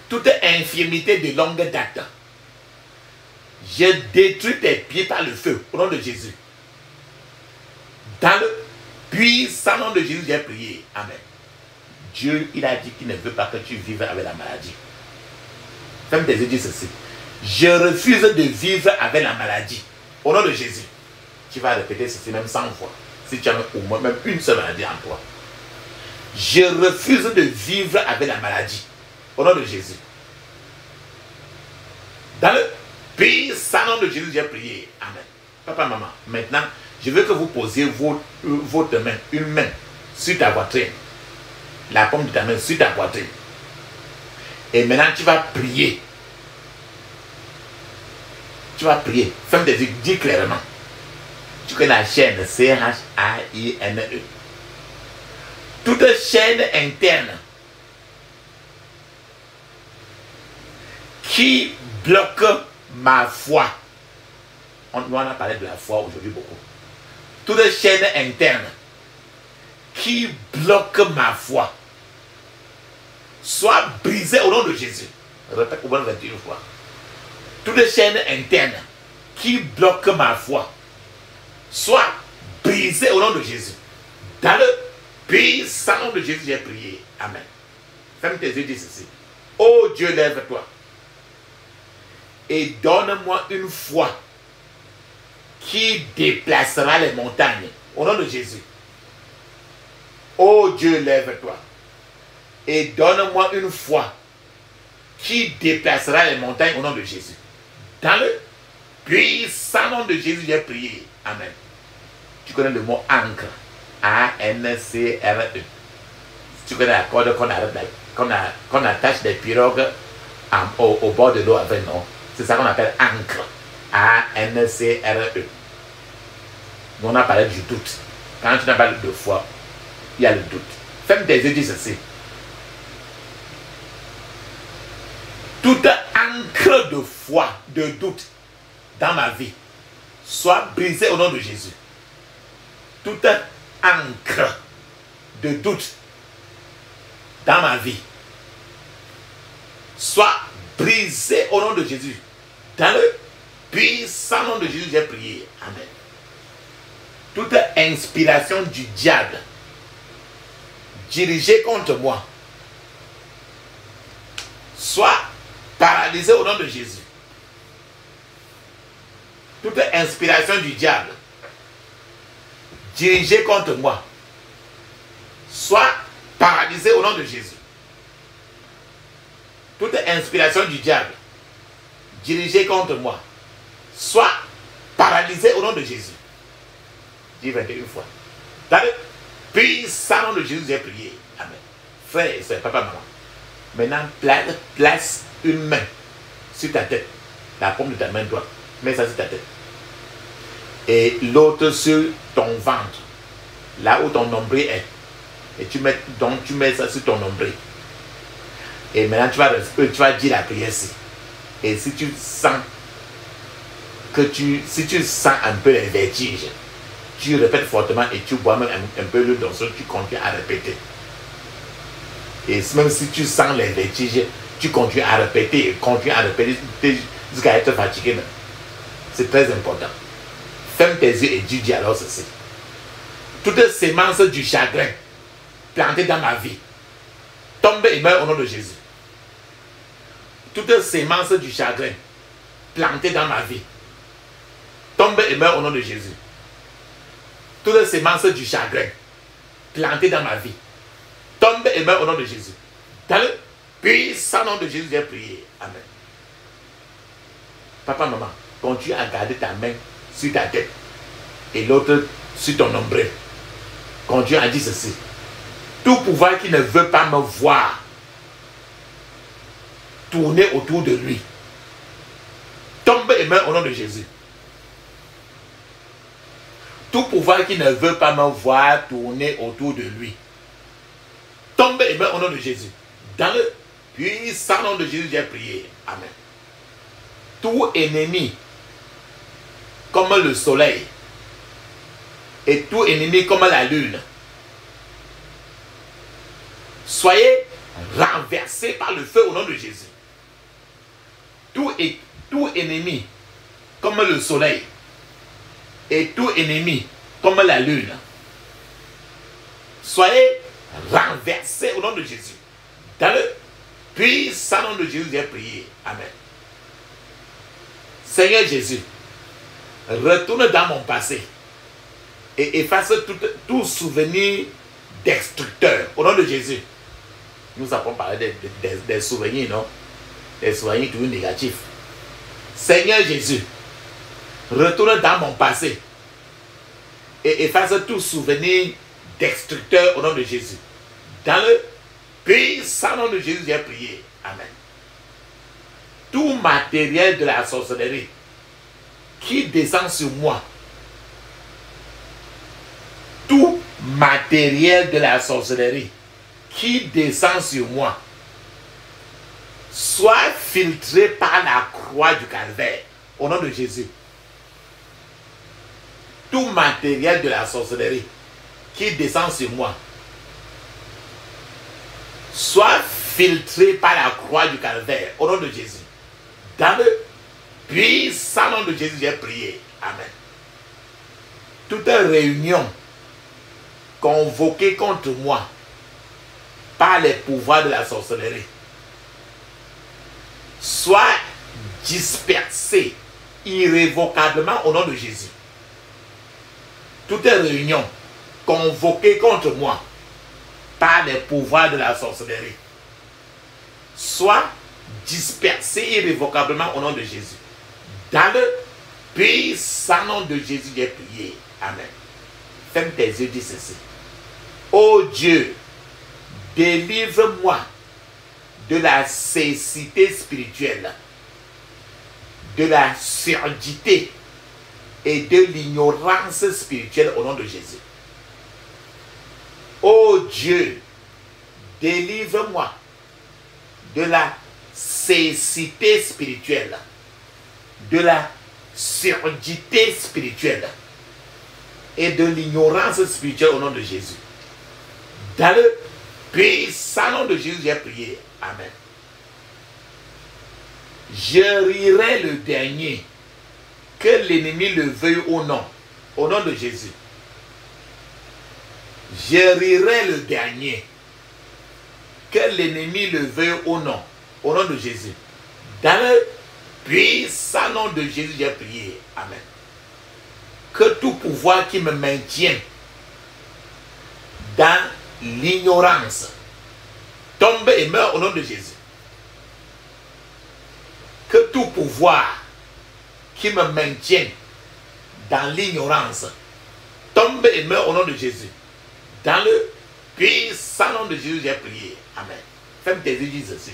Toute infirmité de longue date, je détruis tes pieds par le feu, au nom de Jésus. Dans le puissant nom de Jésus, j'ai prié. Amen. Dieu, il a dit qu'il ne veut pas que tu vives avec la maladie. Ferme tes yeux, dis ceci. Je refuse de vivre avec la maladie. Au nom de Jésus. Tu vas répéter ceci même 100 fois. Si tu as au moins même une seule maladie en toi. Je refuse de vivre avec la maladie. Au nom de Jésus. Dans le puissant nom de Jésus, j'ai prié. Amen. Papa, maman, maintenant, je veux que vous posiez votre main, une main, sur ta poitrine. La paume de ta main sur ta poitrine. Et maintenant, tu vas prier. Tu vas prier. Ferme tes yeux, dis clairement. Tu connais la chaîne C-H-A-I-N-E. Toute chaîne interne qui bloque ma foi. On a parlé de la foi aujourd'hui beaucoup. Toute chaîne interne qui bloque ma foi soit brisée au nom de Jésus. Répète au moins 21 fois. Toute chaîne interne qui bloque ma foi soit brisée au nom de Jésus. Dans le puissant nom de Jésus, j'ai prié. Amen. Ferme tes yeux, dis ceci. Oh Dieu, lève-toi. et donne-moi une foi qui déplacera les montagnes. Au nom de Jésus. Oh Dieu, lève-toi. Et donne-moi une foi qui déplacera les montagnes au nom de Jésus. Dans le puissant nom de Jésus, j'ai prié. Amen. Tu connais le mot ancre. A-N-C-R-E. Tu connais la corde qu'on attache des pirogues au bord de l'eau avec, non? C'est ça qu'on appelle ancre. A-N-C-R-E. Nous, on a parlé du doute. Quand tu n'as pas de foi, il y a le doute. Ferme tes yeux, dis ceci. Toute ancre de foi, de doute dans ma vie, soit brisée au nom de Jésus. Toute ancre de doute dans ma vie, soit brisée au nom de Jésus. Dans le puissant nom de Jésus, j'ai prié. Amen. Toute inspiration du diable dirigée contre moi, soit paralysée au nom de Jésus. Toute inspiration du diable dirigée contre moi, soit paralysée au nom de Jésus. Toute inspiration du diable dirigée contre moi, soit paralysée au nom de Jésus. Dis 21 fois. Dans le puissant nom de Jésus, j'ai prié. Amen. Frère et soeur, papa, maman. Maintenant, place une main sur ta tête. La paume de ta main droite. Mets ça sur ta tête. Et l'autre sur ton ventre. Là où ton nombril est. Et tu mets ça sur ton nombril. Et maintenant, tu vas dire la prière ici. Et si tu sens un peu les vertiges, tu répètes fortement et tu bois même un peu l'eau dans ce tu continues à répéter. Et même si tu sens les vertiges, tu continues à répéter jusqu'à être fatigué. C'est très important. Ferme tes yeux et dis alors ceci. Toute sémence du chagrin plantée dans ma vie tombe et meurt au nom de Jésus. Toute sémence du chagrin plantée dans ma vie tombe et meurt au nom de Jésus. Toute sémence du chagrin plantée dans ma vie tombe et meurt au nom de Jésus. Dans le puissant nom de Jésus, j'ai prié. Amen. Papa, maman, continue à garder ta main sur ta tête et l'autre sur ton nombril. Continue à dire ceci. Tout pouvoir qui ne veut pas me voir tourner autour de lui tombe et meurt au nom de Jésus. Tout pouvoir qui ne veut pas me voir tourner autour de lui tombe et meurt au nom de Jésus. Dans le puissant nom de Jésus, j'ai prié. Amen. Tout ennemi comme le soleil et tout ennemi comme la lune, soyez renversés par le feu au nom de Jésus. Tout ennemi comme le soleil et tout ennemi comme la lune, soyez renversés au nom de Jésus. Dans le puissant nom de Jésus, j'ai prié. Amen. Seigneur Jésus, retourne dans mon passé et efface tout souvenir destructeur. Au nom de Jésus. Nous avons parlé des souvenirs, non? Des souvenirs toujours négatifs. Seigneur Jésus, retourne dans mon passé et efface tout souvenir destructeur au nom de Jésus. Dans le puissant nom de Jésus, j'ai prié. Amen. Tout matériel de la sorcellerie qui descend sur moi, tout matériel de la sorcellerie qui descend sur moi, soit filtré par la croix du calvaire, au nom de Jésus. Tout matériel de la sorcellerie qui descend sur moi, soit filtré par la croix du calvaire, au nom de Jésus. Dans le puissant nom de Jésus, j'ai prié. Amen. Toute réunion convoquée contre moi par les pouvoirs de la sorcellerie soit dispersé irrévocablement au nom de Jésus. Toute réunion convoquée contre moi par les pouvoirs de la sorcellerie soit dispersée irrévocablement au nom de Jésus. Dans le puissant nom de Jésus, j'ai prié. Amen. Ferme tes yeux, dis ceci. Ô Dieu, délivre-moi de la cécité spirituelle, de la surdité et de l'ignorance spirituelle au nom de Jésus. Ô Dieu, délivre-moi de la cécité spirituelle, de la surdité spirituelle et de l'ignorance spirituelle au nom de Jésus. Dans le puissant nom de Jésus, j'ai prié. Amen. Je rirai le dernier, que l'ennemi le veuille ou non, au nom de Jésus. Je rirai le dernier, que l'ennemi le veuille ou non, au nom de Jésus. Dans le puissant nom de Jésus, j'ai prié. Amen. Que tout pouvoir qui me maintient dans l'ignorance tombe et meurt au nom de Jésus. Que tout pouvoir qui me maintient dans l'ignorance tombe et meurt au nom de Jésus. Dans le puissant nom de Jésus, j'ai prié. Amen. Ferme tes yeux, dis ceci.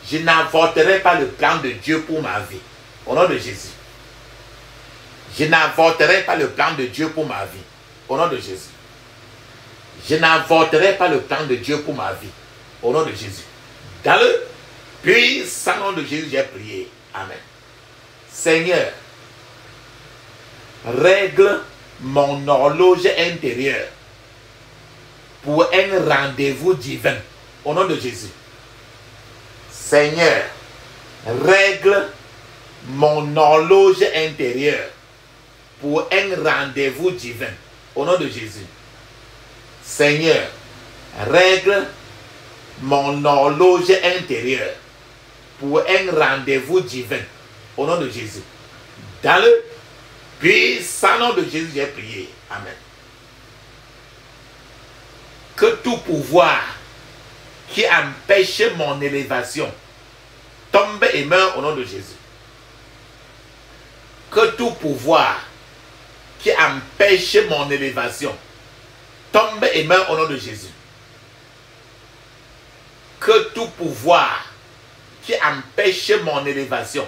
Je n'avorterai pas le plan de Dieu pour ma vie. Au nom de Jésus. Je n'avorterai pas le plan de Dieu pour ma vie. Au nom de Jésus. Je n'avorterai pas le plan de Dieu pour ma vie. Au nom de Jésus. Dans le puissant nom de Jésus, j'ai prié. Amen. Seigneur, règle mon horloge intérieure pour un rendez-vous divin. Au nom de Jésus. Seigneur, règle mon horloge intérieure pour un rendez-vous divin. Au nom de Jésus. Seigneur, règle mon horloge intérieure pour un rendez-vous divin. Au nom de Jésus. Dans le puissant nom de Jésus, j'ai prié. Amen. Que tout pouvoir qui empêche mon élévation tombe et meurt au nom de Jésus. Que tout pouvoir qui empêche mon élévation tombe et meurt au nom de Jésus. Que tout pouvoir qui empêche mon élévation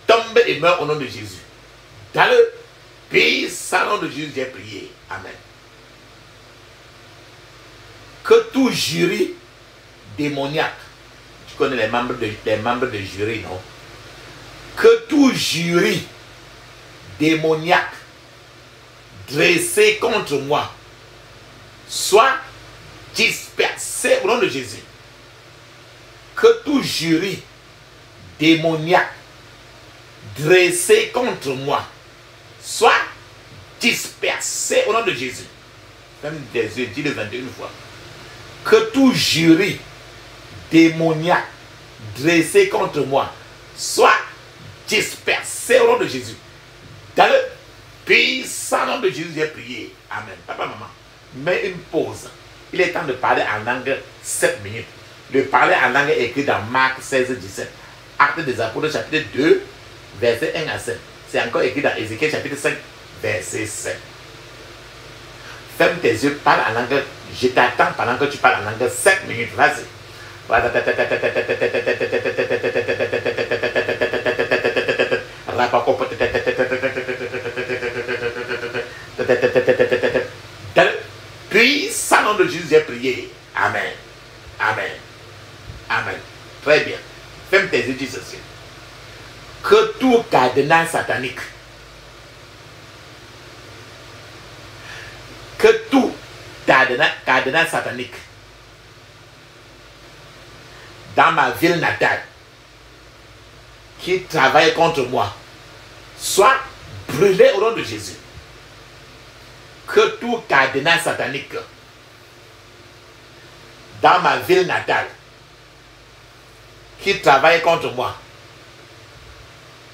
tombe et meurt au nom de Jésus. Dans le puissant nom de Jésus, j'ai prié. Amen. Que tout jury démoniaque, tu connais les membres de jury, non? Que tout jury démoniaque dressé contre moi soit dispersé au nom de Jésus. Que tout jury démoniaque dressé contre moi soit dispersé au nom de Jésus. Même des yeux, dis-le 21 fois. Que tout jury démoniaque dressé contre moi soit dispersé au nom de Jésus. Dans le puissant nom de Jésus, j'ai prié. Amen. Papa, maman, mets une pause. Il est temps de parler en langue 7 minutes. Le parler en langue est écrit dans Marc 16, 17. Actes des Apôtres, chapitre 2, verset 1 à 7. C'est encore écrit dans Ézéchiel, chapitre 5, verset 7. Ferme tes yeux, parle en langue. Je t'attends pendant que tu parles en langue 7 minutes. Vas-y. Dans le puissant nom de Jésus, j'ai prié. Amen. Amen. Amen. Très bien. Ferme tes yeux, dis ceci. Que tout cadenas satanique, que tout cadenas satanique dans ma ville natale qui travaille contre moi soit brûlé au nom de Jésus. Que tout cadenas satanique dans ma ville natale qui travaille contre moi